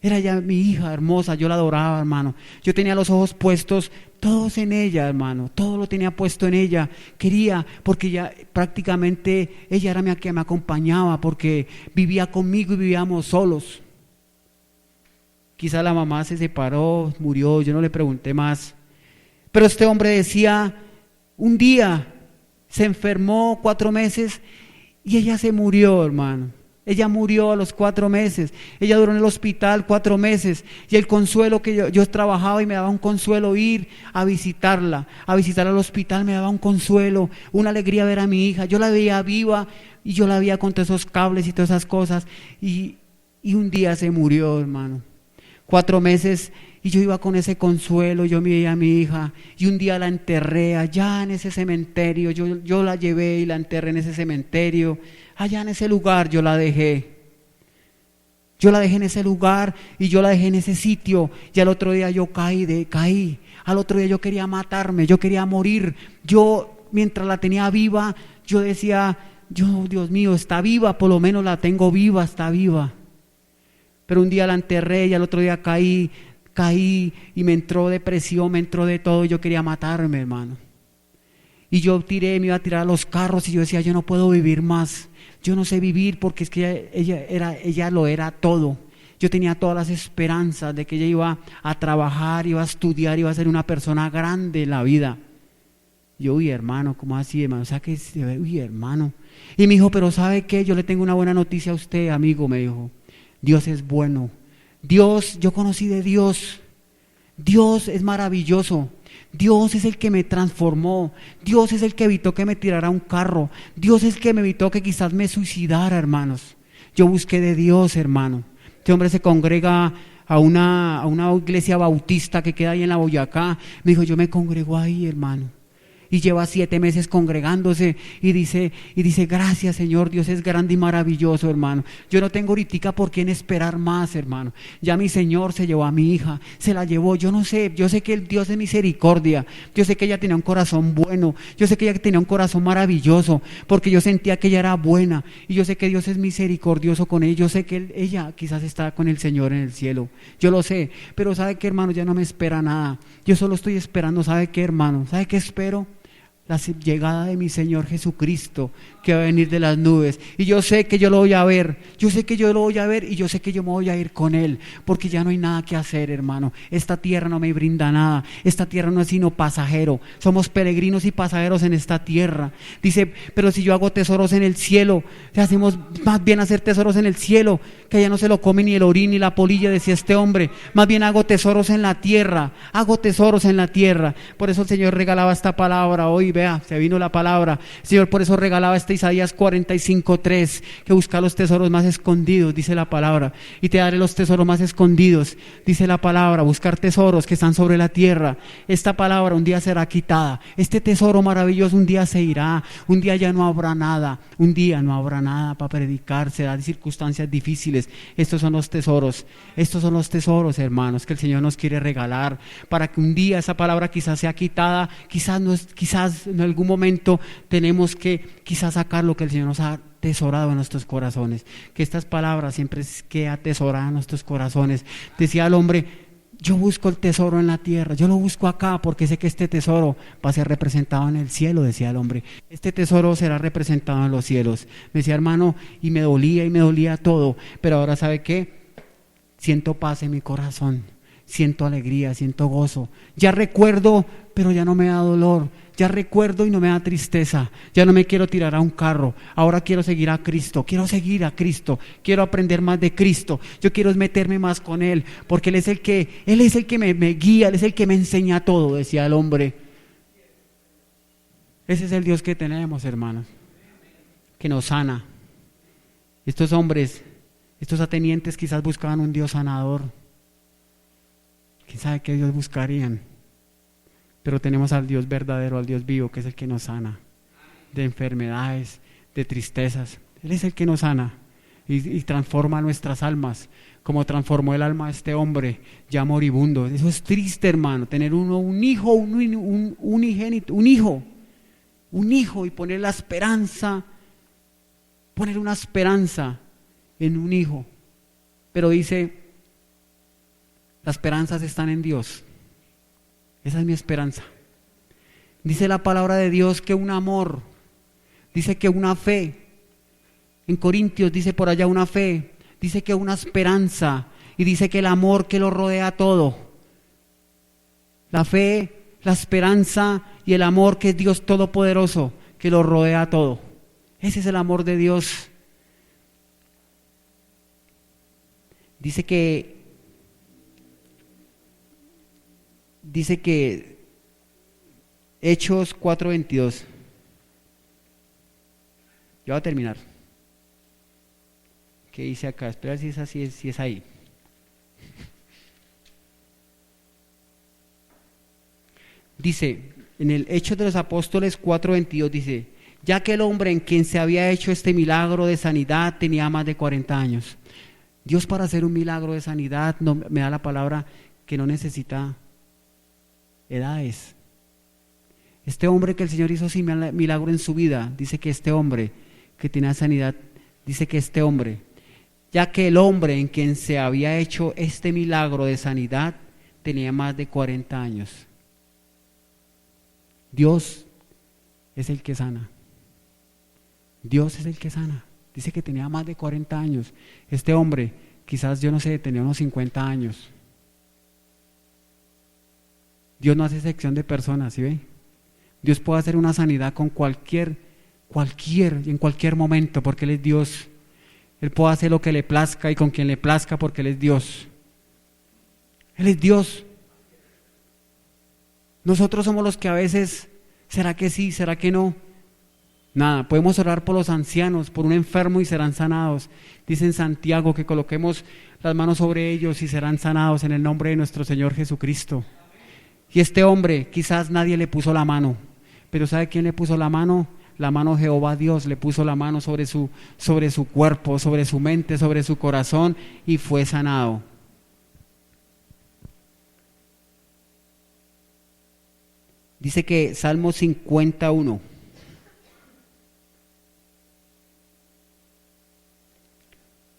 Era ya mi hija hermosa, yo la adoraba, hermano. Yo tenía los ojos puestos todos en ella, hermano. Todo lo tenía puesto en ella. Quería, porque ya prácticamente ella era la que me acompañaba, porque vivía conmigo y vivíamos solos. Quizá la mamá se separó, murió, yo no le pregunté más. Pero este hombre decía, un día se enfermó 4 meses y ella se murió, hermano. Ella murió a los 4 meses. Ella duró en el hospital 4 meses. Y el consuelo que yo trabajaba y me daba un consuelo ir a visitarla al hospital, me daba un consuelo, una alegría ver a mi hija. Yo la veía viva y yo la veía con todos esos cables y todas esas cosas. Y un día se murió, hermano. 4 meses y yo iba con ese consuelo, yo me veía a mi hija y un día la enterré allá en ese cementerio. Yo la llevé y la enterré en ese cementerio. Allá en ese lugar yo la dejé. Yo la dejé en ese lugar y yo la dejé en ese sitio. Y al otro día yo caí. Al otro día yo quería matarme, yo quería morir. Yo, mientras la tenía viva, yo decía, Dios mío, está viva, por lo menos la tengo viva, está viva. Pero un día la enterré y al otro día caí y me entró depresión, me entró de todo y yo quería matarme, hermano. Y yo me iba a tirar a los carros y yo decía, yo no puedo vivir más. Yo no sé vivir porque es que ella lo era todo. Yo tenía todas las esperanzas de que ella iba a trabajar, iba a estudiar, iba a ser una persona grande en la vida. Yo, uy, hermano, ¿cómo así, hermano? O sea, que, uy, hermano. Y me dijo, pero ¿sabe qué? Yo le tengo una buena noticia a usted, amigo, me dijo. Dios es bueno. Yo conocí de Dios. Dios es maravilloso. Dios es el que me transformó. Dios es el que evitó que me tirara un carro. Dios es el que me evitó que quizás me suicidara, hermanos. Yo busqué de Dios, hermano. Este hombre se congrega a una iglesia bautista que queda ahí en la Boyacá. Me dijo, yo me congrego ahí, hermano. Y lleva 7 meses congregándose y dice, gracias, Señor, Dios es grande y maravilloso, hermano. Yo no tengo ahorita por quién esperar más, hermano. Ya mi Señor se llevó a mi hija, se la llevó. Yo no sé, yo sé que el Dios es misericordia. Yo sé que ella tenía un corazón bueno. Yo sé que ella tenía un corazón maravilloso, porque yo sentía que ella era buena. Y yo sé que Dios es misericordioso con ella. Yo sé que ella quizás está con el Señor en el cielo. Yo lo sé, pero ¿sabe qué, hermano? Ya no me espera nada. Yo solo estoy esperando, ¿sabe qué, hermano? ¿Sabe qué espero? La llegada de mi Señor Jesucristo, que va a venir de las nubes. Y yo sé que yo lo voy a ver. Yo sé que yo lo voy a ver y yo sé que yo me voy a ir con Él, porque ya no hay nada que hacer, hermano. Esta tierra no me brinda nada. Esta tierra no es sino pasajero. Somos peregrinos y pasajeros en esta tierra. Dice, pero si yo hago tesoros en el cielo, hacemos más bien hacer tesoros en el cielo, que allá no se lo come ni el orín ni la polilla, decía este hombre. Más bien hago tesoros en la tierra. Hago tesoros en la tierra. Por eso el Señor regalaba esta palabra hoy. Vea, se vino la palabra. El Señor por eso regalaba este Isaías 45:3, que busca los tesoros más escondidos, dice la palabra, y te daré los tesoros más escondidos, dice la palabra. Buscar tesoros que están sobre la tierra. Esta palabra un día será quitada. Este tesoro maravilloso un día se irá. Un día ya no habrá nada. Un día no habrá nada para predicar. Serán circunstancias difíciles. Estos son los tesoros. Estos son los tesoros, hermanos, que el Señor nos quiere regalar, para que un día esa palabra quizás sea quitada. Quizás en algún momento tenemos que quizás sacar lo que el Señor nos ha atesorado en nuestros corazones, que estas palabras siempre queden atesoradas en nuestros corazones. Decía el hombre, yo busco el tesoro en la tierra, yo lo busco acá porque sé que este tesoro va a ser representado en el cielo, decía el hombre. Este tesoro será representado en los cielos. Me decía, hermano, y me dolía todo, pero ahora ¿sabe qué? Siento paz en mi corazón, siento alegría, siento gozo. Ya recuerdo, pero ya no me da dolor. Ya recuerdo y no me da tristeza. Ya no me quiero tirar a un carro. Ahora quiero seguir a Cristo. Quiero seguir a Cristo. Quiero aprender más de Cristo. Yo quiero meterme más con Él, porque Él es el que me guía. Él es el que me enseña todo, decía el hombre. Ese es el Dios que tenemos, hermanos, que nos sana. Estos hombres, estos atenienses quizás buscaban un Dios sanador. ¿Quién sabe qué Dios buscarían? Pero tenemos al Dios verdadero, al Dios vivo, que es el que nos sana de enfermedades, de tristezas. Él es el que nos sana. y transforma nuestras almas, como transformó el alma de este hombre ya moribundo. Eso es triste, hermano, tener un hijo, un unigénito, un hijo y poner la esperanza, poner una esperanza en un hijo. Pero dice, las esperanzas están en Dios. Esa es mi esperanza. Dice la palabra de Dios que un amor, dice que una fe, en Corintios dice por allá una fe, dice que una esperanza, y dice que el amor que lo rodea todo. La fe, la esperanza y el amor que es Dios Todopoderoso, que lo rodea todo. Ese es el amor de Dios. Dice que Hechos 4:22. Ya voy a terminar. ¿Qué dice acá? Espera si es así, si es ahí. Dice, en el Hechos de los Apóstoles 4:22 dice, ya que el hombre en quien se había hecho este milagro de sanidad tenía más de 40 años. Dios, para hacer un milagro de sanidad, no, me da la palabra que no necesita edades. Este hombre que el Señor hizo sin milagro en su vida, dice que este hombre que tenía sanidad, dice que este hombre, ya que el hombre en quien se había hecho este milagro de sanidad tenía más de 40 años. Dios es el que sana. Dios es el que sana. Dice que tenía más de 40 años. Este hombre, quizás, yo no sé, tenía unos 50 años. Dios no hace excepción de personas, ¿sí ve? Dios puede hacer una sanidad con en cualquier momento, porque Él es Dios. Él puede hacer lo que le plazca y con quien le plazca, porque Él es Dios. Él es Dios. Nosotros somos los que a veces, ¿será que sí? ¿Será que no? Nada, podemos orar por los ancianos, por un enfermo y serán sanados. Dice en Santiago que coloquemos las manos sobre ellos y serán sanados en el nombre de nuestro Señor Jesucristo. Y este hombre, quizás nadie le puso la mano, pero ¿sabe quién le puso la mano? La mano Jehová Dios le puso la mano sobre su cuerpo, sobre su mente, sobre su corazón y fue sanado. Dice que Salmo 51.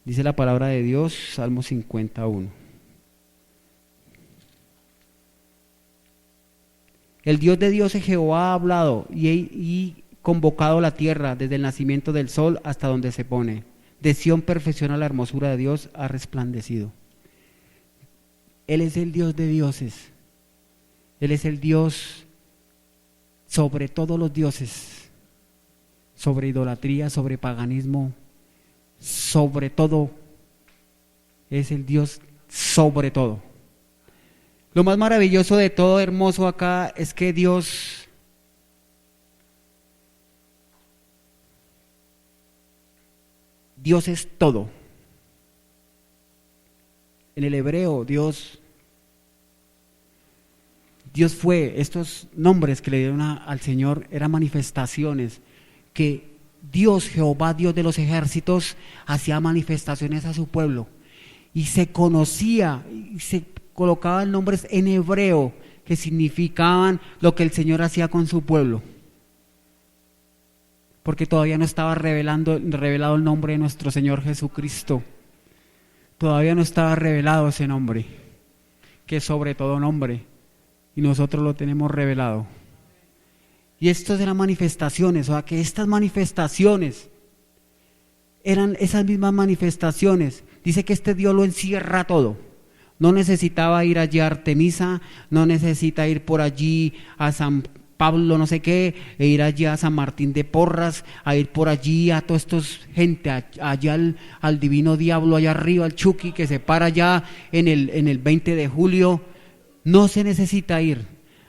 Dice la palabra de Dios, Salmo 51. El Dios de Dios es Jehová ha hablado y convocado la tierra desde el nacimiento del sol hasta donde se pone. De Sión perfecciona la hermosura de Dios, ha resplandecido. Él es el Dios de dioses. Él es el Dios sobre todos los dioses, sobre idolatría, sobre paganismo, sobre todo. Es el Dios sobre todo. Lo más maravilloso de todo, hermoso acá, es que Dios es todo. En el hebreo, Dios fue, estos nombres que le dieron al Señor eran manifestaciones que Dios, Jehová, Dios de los ejércitos, hacía manifestaciones a su pueblo y se conocía y se colocaban nombres en hebreo que significaban lo que el Señor hacía con su pueblo, porque todavía no estaba revelado el nombre de nuestro Señor Jesucristo. Todavía no estaba revelado ese nombre, que es sobre todo nombre, y nosotros lo tenemos revelado. Y estas eran manifestaciones, o sea que estas manifestaciones eran esas mismas manifestaciones. Dice que este Dios lo encierra todo. No necesitaba ir allí a Artemisa, no necesita ir por allí a San Pablo no sé qué, e ir allí a San Martín de Porras, a ir por allí a toda esta gente, allá al divino diablo, allá arriba, al Chucky, que se para allá en el 20 de julio. No se necesita ir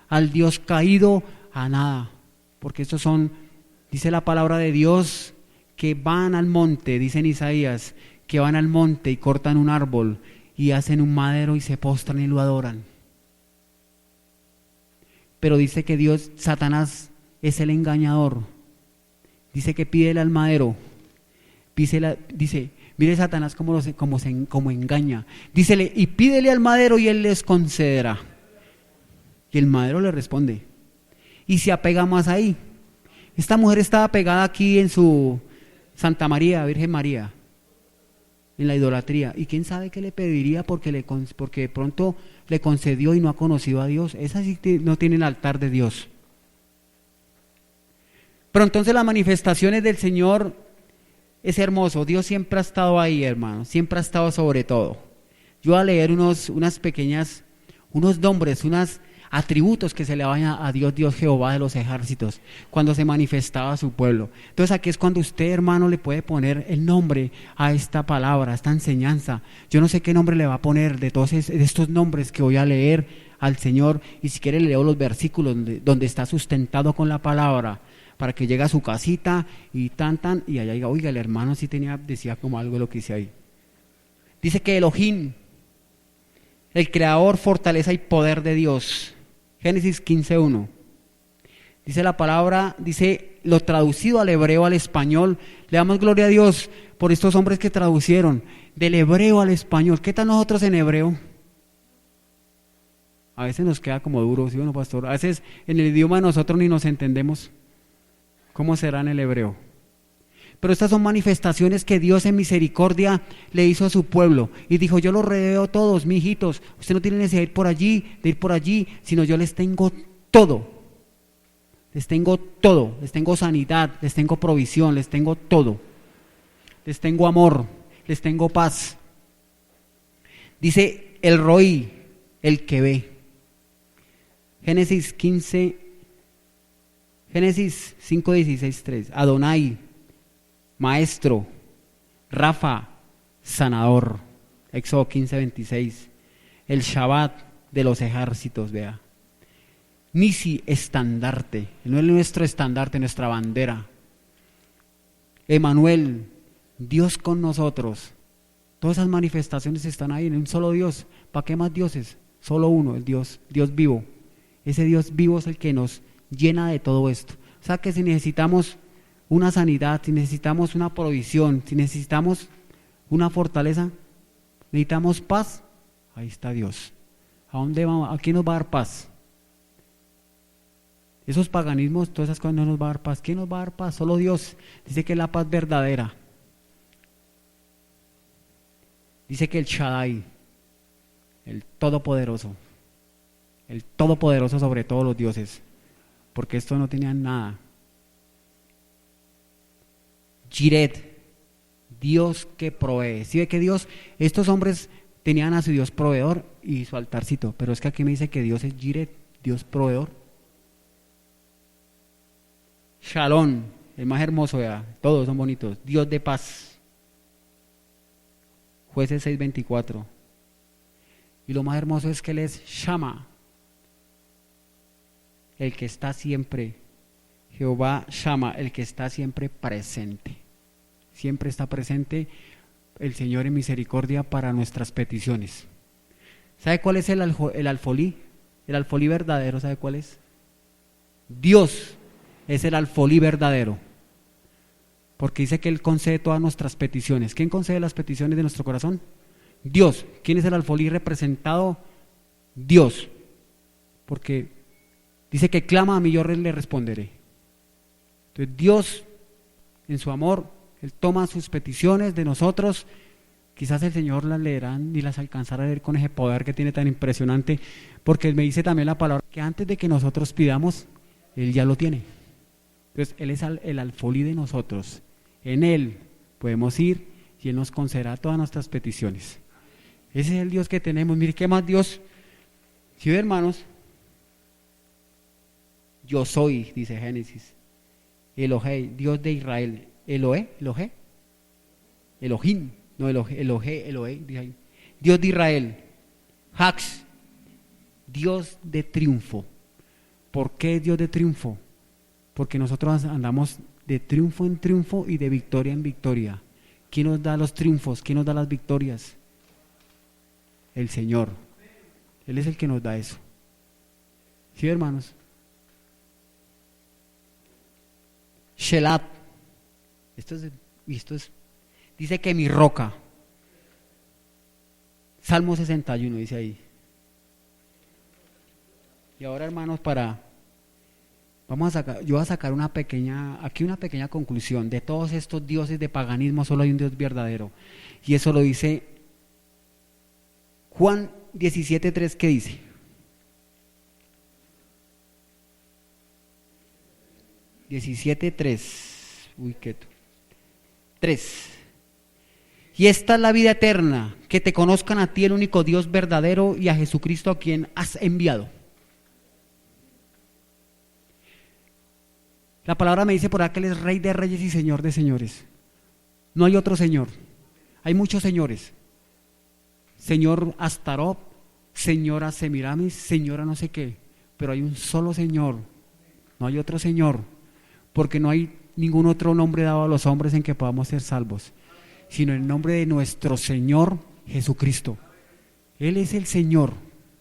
al Dios caído a nada, porque estos son, dice la palabra de Dios, que van al monte, dice en Isaías, que van al monte y cortan un árbol y hacen un madero y se postran y lo adoran. Pero dice que Dios, Satanás, es el engañador. Dice que pídele al madero, dice, Mire Satanás cómo engaña. Dícele, y pídele al madero y él les concederá. Y el madero le responde. Y se apega más ahí. Esta mujer estaba pegada aquí en su Santa María, Virgen María, en la idolatría. Y quién sabe qué le pediría porque de pronto le concedió y no ha conocido a Dios. Esa sí no tiene el altar de Dios. Pero entonces las manifestaciones del Señor es hermoso. Dios siempre ha estado ahí, hermano. Siempre ha estado sobre todo. Yo voy a leer unos nombres, unos atributos que se le van a Dios, Dios Jehová de los ejércitos, cuando se manifestaba a su pueblo. Entonces aquí es cuando usted, hermano, le puede poner el nombre a esta palabra, a esta enseñanza. Yo no sé qué nombre le va a poner de todos estos nombres que voy a leer al Señor, y si quiere le leo los versículos donde está sustentado con la palabra, para que llegue a su casita y y allá diga, oiga, el hermano sí decía como algo de lo que dice ahí. Dice que Elohim, el creador, fortaleza y poder de Dios. Génesis 15:1. Dice la palabra, dice lo traducido al hebreo, al español. Le damos gloria a Dios por estos hombres que traducieron del hebreo al español. ¿Qué tal nosotros en hebreo? A veces nos queda como duro, ¿sí o no, pastor? A veces en el idioma de nosotros ni nos entendemos. ¿Cómo será en el hebreo? Pero estas son manifestaciones que Dios en misericordia le hizo a su pueblo. Y dijo, yo los rodeo todos, mi hijitos. Usted no tiene necesidad de ir por allí, sino yo les tengo todo. Les tengo todo. Les tengo sanidad, les tengo provisión, les tengo todo. Les tengo amor, les tengo paz. Dice el Roí, el que ve. Génesis 5:16-3. Adonai, maestro. Rafa, sanador. Éxodo 15:26. El Shabbat de los ejércitos, vea. Nisi, estandarte. No es nuestro estandarte, nuestra bandera. Emanuel, Dios con nosotros. Todas esas manifestaciones están ahí en un solo Dios. ¿Para qué más dioses? Solo uno, el Dios vivo. Ese Dios vivo es el que nos llena de todo esto. O sea que si necesitamos una sanidad, si necesitamos una provisión, si necesitamos una fortaleza, necesitamos paz, ahí está Dios. ¿A dónde vamos? ¿A quién nos va a dar paz? Esos paganismos, todas esas cosas no nos va a dar paz. ¿Quién nos va a dar paz? Solo Dios. Dice que es la paz verdadera. Dice que el Shaddai, el Todopoderoso sobre todos los dioses, porque estos no tenían nada. Jiret, Dios que provee. ¿Sí ve que Dios, estos hombres tenían a su Dios proveedor y su altarcito, pero es que aquí me dice que Dios es Jiret, Dios proveedor. Shalom, el más hermoso, ¿verdad? Todos son bonitos. Dios de paz. Jueces 6:24. Y lo más hermoso es que Él es Shama, el que está siempre, Jehová Shama, el que está siempre presente. Siempre está presente el Señor en misericordia para nuestras peticiones. ¿Sabe cuál es el alfolí? El alfolí verdadero, ¿sabe cuál es? Dios es el alfolí verdadero, porque dice que Él concede todas nuestras peticiones. ¿Quién concede las peticiones de nuestro corazón? Dios. ¿Quién es el alfolí representado? Dios. Porque dice que clama a mí, yo le responderé. Entonces Dios, en su amor, Él toma sus peticiones de nosotros. Quizás el Señor las leerá ni las alcanzará a leer con ese poder que tiene tan impresionante, porque Él me dice también la palabra que antes de que nosotros pidamos, Él ya lo tiene. Entonces Él es el alfolí de nosotros. En Él podemos ir y Él nos concederá todas nuestras peticiones. Ese es el Dios que tenemos. Mire qué más Dios. ¿Sí ve, hermanos? Yo soy, dice Génesis. Elohei, Dios de Israel. Elohim, no Elohei, dice ahí. Dios de Israel. Hax, Dios de triunfo. ¿Por qué Dios de triunfo? Porque nosotros andamos de triunfo en triunfo y de victoria en victoria. ¿Quién nos da los triunfos? ¿Quién nos da las victorias? El Señor. Él es el que nos da eso. ¿Sí, hermanos? Shelat. Esto es Dice que mi roca. Salmo 61 dice ahí. Y ahora, hermanos, yo voy a sacar una pequeña conclusión. De todos estos dioses de paganismo solo hay un Dios verdadero. Y eso lo dice Juan 17:3, ¿qué dice? Uy, quieto. 3. Y esta es la vida eterna, que te conozcan a ti, el único Dios verdadero, y a Jesucristo a quien has enviado. La palabra me dice por acá que Él es Rey de reyes y Señor de señores. No hay otro Señor. Hay muchos señores. Señor Astarot, señora Semiramis, señora no sé qué. Pero hay un solo Señor. No hay otro Señor. Porque no hay ningún otro nombre dado a los hombres en que podamos ser salvos, sino en el nombre de nuestro Señor Jesucristo. Él es el Señor.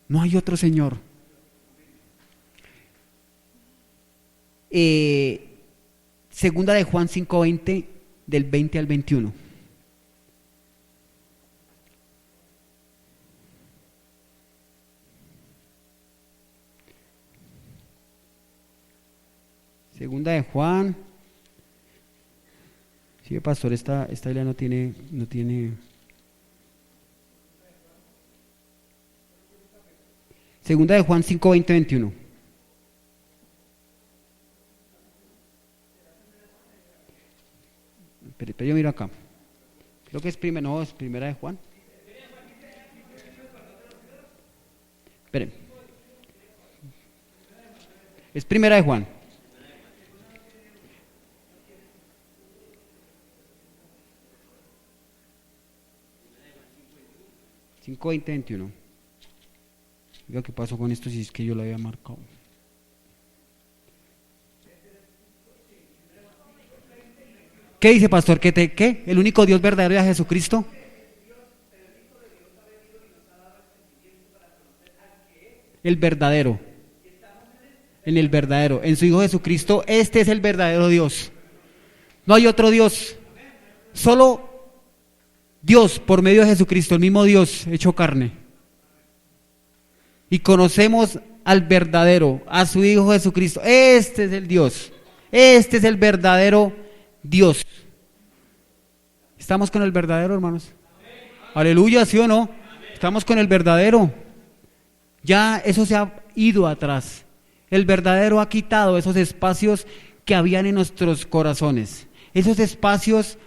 No hay otro Señor. Segunda de Juan 5:20, del 20 al 21. Segunda de Juan. Sí, pastor, esta Biblia no tiene. Segunda de Juan 5:20, 21. Pero yo miro acá. Creo que es primera de Juan. Esperen. Es primera de Juan. Cinco, 20, 21. Diga, ¿qué pasó con esto si es que yo lo había marcado? ¿Qué dice, pastor? ¿Qué? ¿El único Dios verdadero es Jesucristo? El verdadero. En el verdadero. En su Hijo Jesucristo, este es el verdadero Dios. No hay otro Dios. Solo Dios por medio de Jesucristo, el mismo Dios hecho carne. Y conocemos al verdadero, a su Hijo Jesucristo. Este es el Dios. Este es el verdadero Dios. ¿Estamos con el verdadero, hermanos? Aleluya, ¿sí o no? Estamos con el verdadero. Ya eso se ha ido atrás. El verdadero ha quitado esos espacios que habían en nuestros corazones. Esos espacios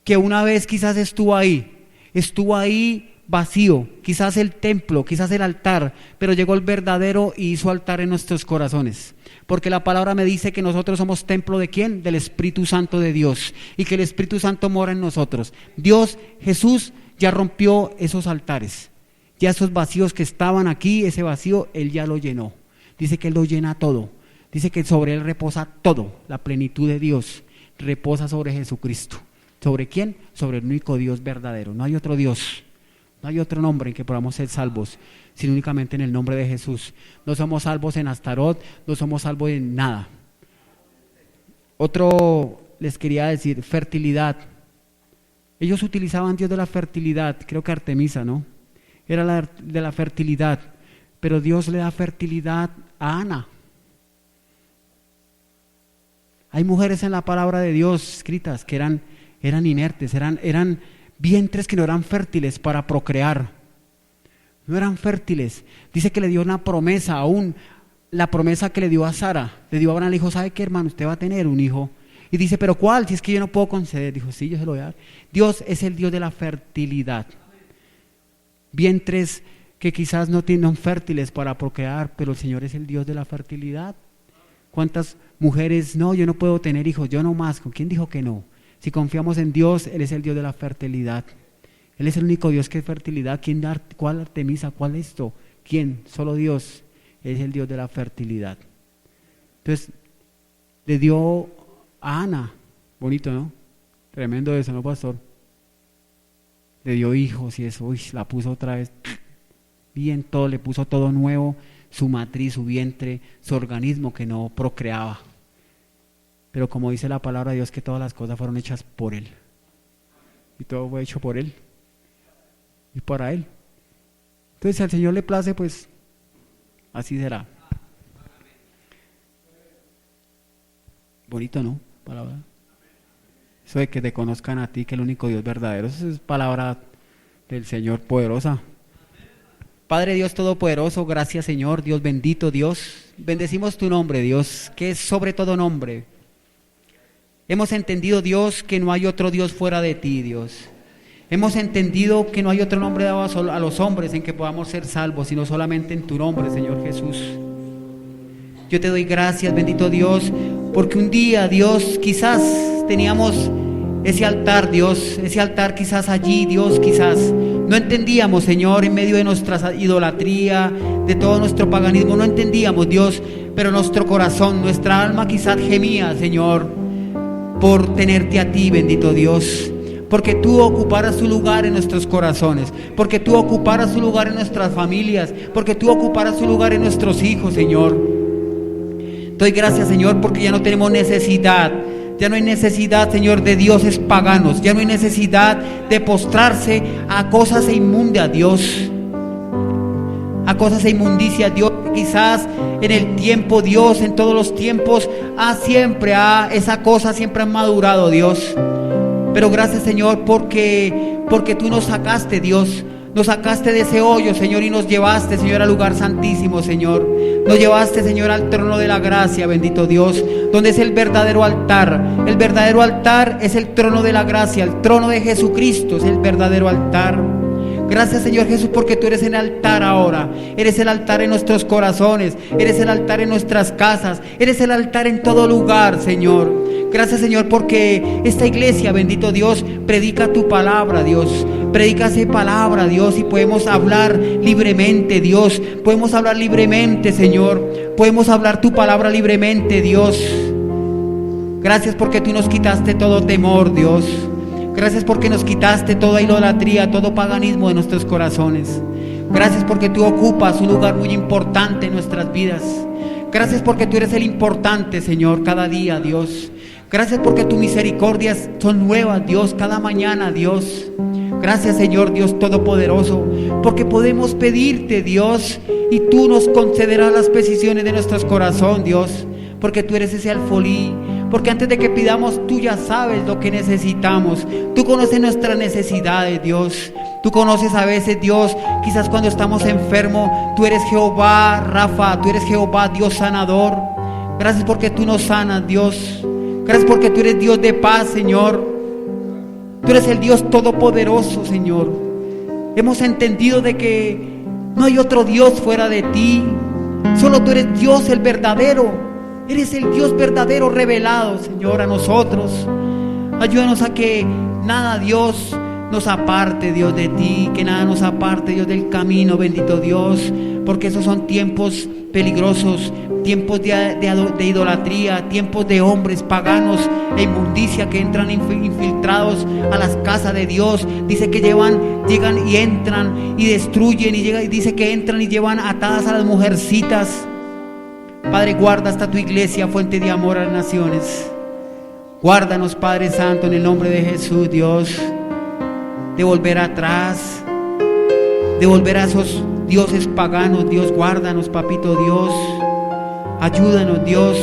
que una vez quizás estuvo ahí vacío, quizás el templo, quizás el altar, pero llegó el verdadero y hizo altar en nuestros corazones. Porque la palabra me dice que nosotros somos templo ¿de quién? Del Espíritu Santo de Dios, y que el Espíritu Santo mora en nosotros. Dios, Jesús, ya rompió esos altares, ya esos vacíos que estaban aquí, ese vacío, Él ya lo llenó. Dice que Él lo llena todo, dice que sobre Él reposa todo, la plenitud de Dios reposa sobre Jesucristo. ¿Sobre quién? Sobre el único Dios verdadero. No hay otro Dios, no hay otro nombre en que podamos ser salvos, sino únicamente en el nombre de Jesús. No somos salvos en Astarot, no somos salvos en nada. Otro les quería decir, fertilidad. Ellos utilizaban Dios de la fertilidad, creo que Artemisa, ¿no? Era de la fertilidad, pero Dios le da fertilidad a Ana. Hay mujeres en la palabra de Dios escritas que eran inertes, eran vientres que no eran fértiles para procrear. No eran fértiles. Dice que le dio una promesa, aún la promesa que le dio a Sara. Le dio a Abraham, le dijo, ¿sabe qué, hermano? Usted va a tener un hijo. Y dice, ¿pero cuál? Si es que yo no puedo conceder. Dijo, sí, yo se lo voy a dar. Dios es el Dios de la fertilidad. Vientres que quizás no tienen fértiles para procrear, pero el Señor es el Dios de la fertilidad. ¿Cuántas mujeres? No, yo no puedo tener hijos, yo no más. ¿Con quién dijo que no? Si confiamos en Dios, Él es el Dios de la fertilidad. Él es el único Dios que es fertilidad. ¿Cuál Artemisa? ¿Cuál esto? ¿Quién? Solo Dios es el Dios de la fertilidad. Entonces, le dio a Ana, bonito, ¿no? Tremendo eso, ¿no, pastor? Le dio hijos y eso, la puso otra vez bien todo, le puso todo nuevo, su matriz, su vientre, su organismo que no procreaba. Pero como dice la palabra de Dios, que todas las cosas fueron hechas por Él. y todo fue hecho por Él y para Él. Entonces, si al Señor le place, pues así será. Bonito, ¿no? Palabra. Eso de que te conozcan a ti, que el único Dios verdadero, eso es palabra del Señor poderosa. Padre Dios Todopoderoso, gracias Señor, Dios bendito, Dios. Bendecimos tu nombre, Dios, que es sobre todo nombre. Hemos entendido, Dios, que no hay otro Dios fuera de ti, Dios. Hemos entendido que no hay otro nombre dado a los hombres en que podamos ser salvos, sino solamente en tu nombre, Señor Jesús. Yo te doy gracias, bendito Dios, porque un día, Dios, quizás teníamos ese altar, Dios, ese altar quizás allí, Dios, quizás no entendíamos, Señor, en medio de nuestra idolatría, de todo nuestro paganismo, no entendíamos, Dios, pero nuestro corazón, nuestra alma quizás gemía, Señor, por tenerte a ti, bendito Dios, porque tú ocuparas su lugar en nuestros corazones, porque tú ocuparas su lugar en nuestras familias, porque tú ocuparas su lugar en nuestros hijos, Señor. Doy gracias, Señor, porque ya no tenemos necesidad. Ya no hay necesidad, Señor, de dioses paganos. Ya no hay necesidad de postrarse a cosas inmundas, Dios. A cosas de inmundicia, Dios. Quizás en el tiempo, Dios, en todos los tiempos, esa cosa siempre ha madurado, Dios. Pero gracias, Señor, porque tú nos sacaste, Dios. Nos sacaste de ese hoyo, Señor, y nos llevaste, Señor, al lugar santísimo, Señor. Nos llevaste, Señor, al trono de la gracia, bendito Dios, donde es el verdadero altar. El verdadero altar es el trono de la gracia. El trono de Jesucristo es el verdadero altar. Gracias, Señor Jesús, porque tú eres el altar ahora. Eres el altar en nuestros corazones. Eres el altar en nuestras casas. Eres el altar en todo lugar, Señor. Gracias, Señor, porque esta iglesia, bendito Dios, predica tu palabra, Dios. Predica esa palabra, Dios, y podemos hablar libremente, Dios. Podemos hablar libremente, Señor. Podemos hablar tu palabra libremente, Dios. Gracias porque tú nos quitaste todo temor, Dios. Gracias porque nos quitaste toda idolatría, todo paganismo de nuestros corazones. Gracias porque tú ocupas un lugar muy importante en nuestras vidas. Gracias porque tú eres el importante, Señor, cada día, Dios. Gracias porque tus misericordias son nuevas, Dios, cada mañana, Dios. Gracias, Señor Dios Todopoderoso, porque podemos pedirte, Dios, y tú nos concederás las peticiones de nuestros corazones, Dios, porque tú eres ese alfolí. Porque antes de que pidamos, tú ya sabes lo que necesitamos. Tú conoces nuestras necesidades, Dios. Tú conoces a veces, Dios, quizás cuando estamos enfermos, tú eres Jehová Rafa, tú eres Jehová Dios sanador. Gracias porque tú nos sanas, Dios. Gracias porque tú eres Dios de paz, Señor. Tú eres el Dios todopoderoso, Señor. Hemos entendido de que no hay otro Dios fuera de ti. Solo tú eres Dios el verdadero. Eres el Dios verdadero revelado, Señor, a nosotros. Ayúdanos a que nada, Dios, nos aparte, Dios, de ti. Que nada nos aparte, Dios, del camino, bendito Dios. Porque esos son tiempos peligrosos, tiempos de idolatría, tiempos de hombres paganos e inmundicia que entran infiltrados a las casas de Dios. Dice que llegan y entran y destruyen, y dice que entran y llevan atadas a las mujercitas. Padre, guarda hasta tu iglesia, fuente de amor a las naciones. Guárdanos, Padre Santo, en el nombre de Jesús, Dios, de volver atrás, de volver a esos dioses paganos. Dios, guárdanos, papito Dios. Ayúdanos, Dios,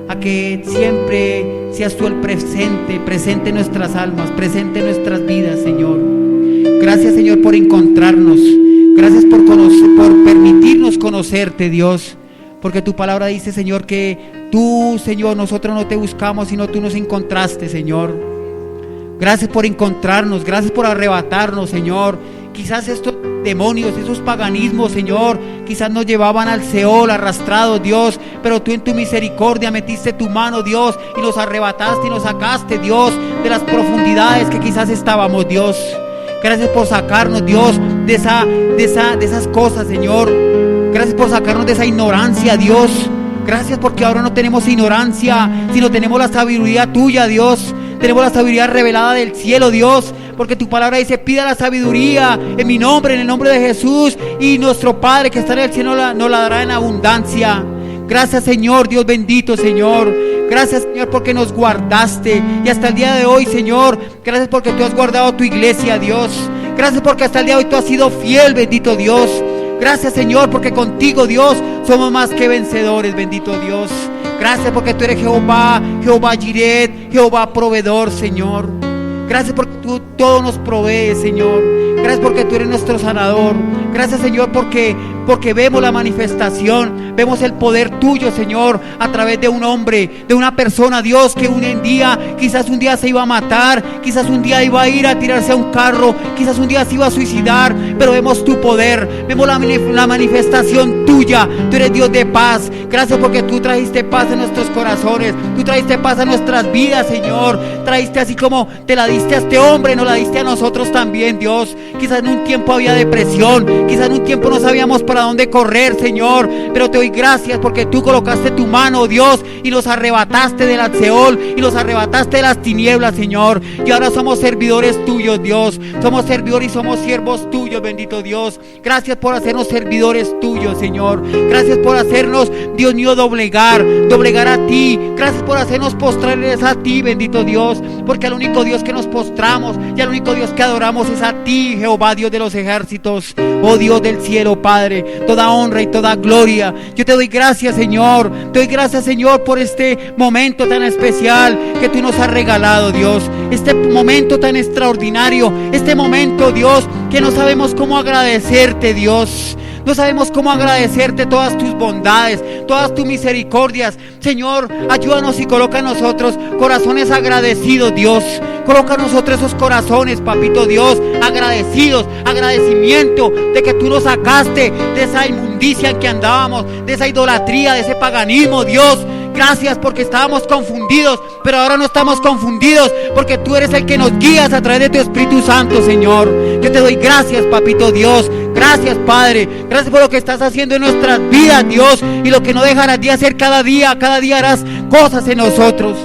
a que siempre seas tú el presente en nuestras almas, presente en nuestras vidas, Señor. Gracias, Señor, por encontrarnos. Gracias por permitirnos conocerte, Dios. Porque tu palabra dice, Señor, que tú, Señor, nosotros no te buscamos, sino tú nos encontraste, Señor. Gracias por encontrarnos, gracias por arrebatarnos, Señor. Quizás estos demonios, esos paganismos, Señor, quizás nos llevaban al Seol arrastrados, Dios. Pero tú en tu misericordia metiste tu mano, Dios, y nos arrebataste y nos sacaste, Dios, de las profundidades que quizás estábamos, Dios. Gracias por sacarnos, Dios, de esas cosas, Señor. Gracias por sacarnos de esa ignorancia, Dios. Gracias porque ahora no tenemos ignorancia, sino tenemos la sabiduría tuya, Dios. Tenemos la sabiduría revelada del cielo, Dios. Porque tu palabra dice, pida la sabiduría en mi nombre, en el nombre de Jesús. Y nuestro Padre que está en el cielo nos la dará en abundancia. Gracias, Señor, Dios bendito, Señor. Gracias, Señor, porque nos guardaste. Y hasta el día de hoy, Señor, gracias porque tú has guardado tu iglesia, Dios. Gracias porque hasta el día de hoy tú has sido fiel, bendito Dios. Gracias, Señor, porque contigo, Dios, somos más que vencedores, bendito Dios. Gracias porque tú eres Jehová, Jehová Jireh, Jehová proveedor, Señor. Gracias porque tú todo nos provees, Señor. Gracias porque tú eres nuestro sanador. Gracias, Señor, porque vemos la manifestación, vemos el poder tuyo, Señor, a través de un hombre, de una persona, Dios, que quizás un día se iba a matar, quizás un día iba a ir a tirarse a un carro, quizás un día se iba a suicidar, pero vemos tu poder, vemos la manifestación tuya. Tú eres Dios de paz. Gracias porque tú trajiste paz en nuestros corazones, tú trajiste paz a nuestras vidas, Señor. Trajiste así como te la diste a este hombre, nos la diste a nosotros también, Dios. Quizás en un tiempo había depresión, quizás en un tiempo no sabíamos para dónde correr, Señor, pero te doy gracias porque tú colocaste tu mano, Dios, y nos arrebataste del Seol y nos arrebataste de las tinieblas, Señor. Y ahora somos servidores tuyos, Dios. Somos servidores y somos siervos tuyos, bendito Dios. Gracias por hacernos servidores tuyos, Señor. Gracias por hacernos, Dios mío, doblegar a ti. Gracias por hacernos postrarles a ti, bendito Dios, porque al único Dios que nos postramos y al único Dios que adoramos es a ti, Jehová, Dios de los ejércitos. Oh Dios del cielo, Padre, toda honra y toda gloria. Yo te doy gracias, Señor. Te doy gracias, Señor, por este momento tan especial que tú nos has regalado, Dios. Este momento tan extraordinario, este momento, Dios, que no sabemos cómo agradecerte, Dios. No sabemos cómo agradecerte todas tus bondades, todas tus misericordias. Señor, ayúdanos y coloca en nosotros corazones agradecidos, Dios. Coloca en nosotros esos corazones, papito Dios, agradecidos, agradecimiento de que tú nos sacaste de esa inmundicia en que andábamos, de esa idolatría, de ese paganismo, Dios. Gracias porque estábamos confundidos, pero ahora no estamos confundidos porque tú eres el que nos guías a través de tu Espíritu Santo, Señor. Yo te doy gracias, papito Dios. Gracias, Padre. Gracias por lo que estás haciendo en nuestras vidas, Dios, y lo que no dejarás de hacer cada día harás cosas en nosotros.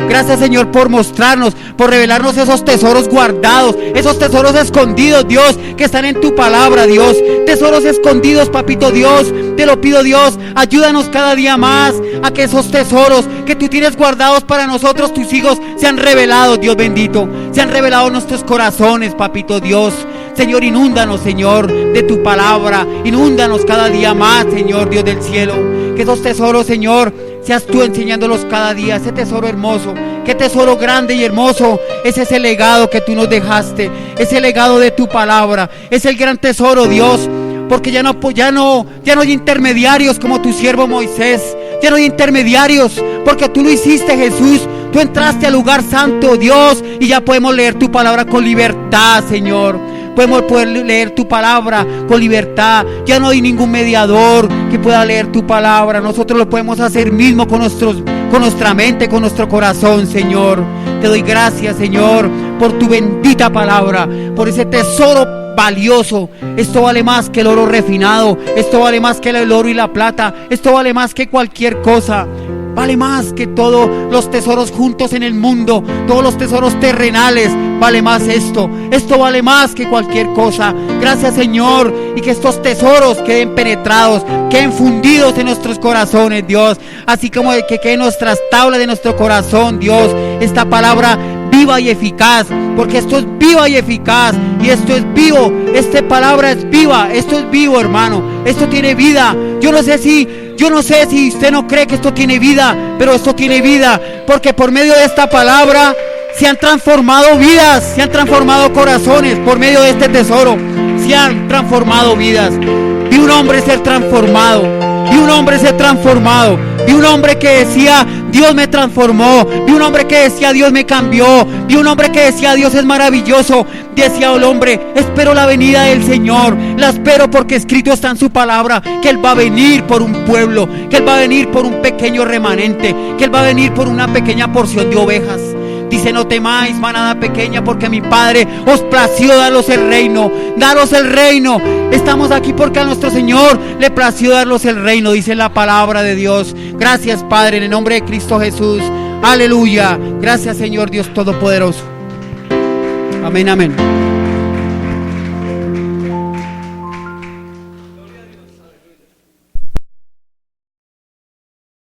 Gracias, Señor, por mostrarnos, por revelarnos esos tesoros guardados, esos tesoros escondidos, Dios, que están en tu palabra, Dios. Tesoros escondidos, papito Dios. Te lo pido, Dios, ayúdanos cada día más a que esos tesoros que tú tienes guardados para nosotros, tus hijos, sean revelados, Dios bendito. Sean revelados nuestros corazones, papito Dios. Señor, inúndanos, Señor, de tu palabra. Inúndanos cada día más, Señor, Dios del cielo. Que esos tesoros, Señor, seas tú enseñándolos cada día. Ese tesoro hermoso, qué tesoro grande y hermoso es ese legado que tú nos dejaste. Ese legado de tu palabra. Es el gran tesoro, Dios. Porque ya no hay intermediarios como tu siervo Moisés. Ya no hay intermediarios, porque tú lo hiciste, Jesús. Tú entraste al lugar santo, Dios, y ya podemos leer tu palabra con libertad, Señor. Podemos poder leer tu palabra con libertad. Ya no hay ningún mediador que pueda leer tu palabra. Nosotros lo podemos hacer mismo con nuestra mente, con nuestro corazón, Señor. Te doy gracias, Señor, por tu bendita palabra, por ese tesoro valioso. Esto vale más que el oro refinado. Esto vale más que el oro y la plata. Esto vale más que cualquier cosa. Vale más que todos los tesoros juntos en el mundo, todos los tesoros terrenales. Vale más esto. Esto vale más que cualquier cosa. Gracias, Señor, y que estos tesoros queden penetrados, queden fundidos en nuestros corazones, Dios. Así como que queden nuestras tablas de nuestro corazón, Dios. Esta palabra viva y eficaz, porque esto es viva y eficaz, y esto es vivo. Esta palabra es viva, esto es vivo, hermano. Esto tiene vida. Yo no sé si usted no cree que esto tiene vida, pero esto tiene vida, porque por medio de esta palabra se han transformado vidas, se han transformado corazones. Por medio de este tesoro se han transformado vidas. Vi un hombre ser transformado, vi un hombre ser transformado, vi un hombre que decía: Dios me transformó. Vi un hombre que decía: Dios me cambió. Vi un hombre que decía: Dios es maravilloso. Decía el hombre: espero la venida del Señor. La espero porque escrito está en su palabra que Él va a venir por un pueblo, que Él va a venir por un pequeño remanente, que Él va a venir por una pequeña porción de ovejas. Dice: no temáis, manada pequeña, porque mi Padre os plació daros el reino. Daros el reino. Estamos aquí porque a nuestro Señor le plació darnos el reino, dice la palabra de Dios. Gracias, Padre, en el nombre de Cristo Jesús. Aleluya. Gracias, Señor Dios Todopoderoso. Amén, amén.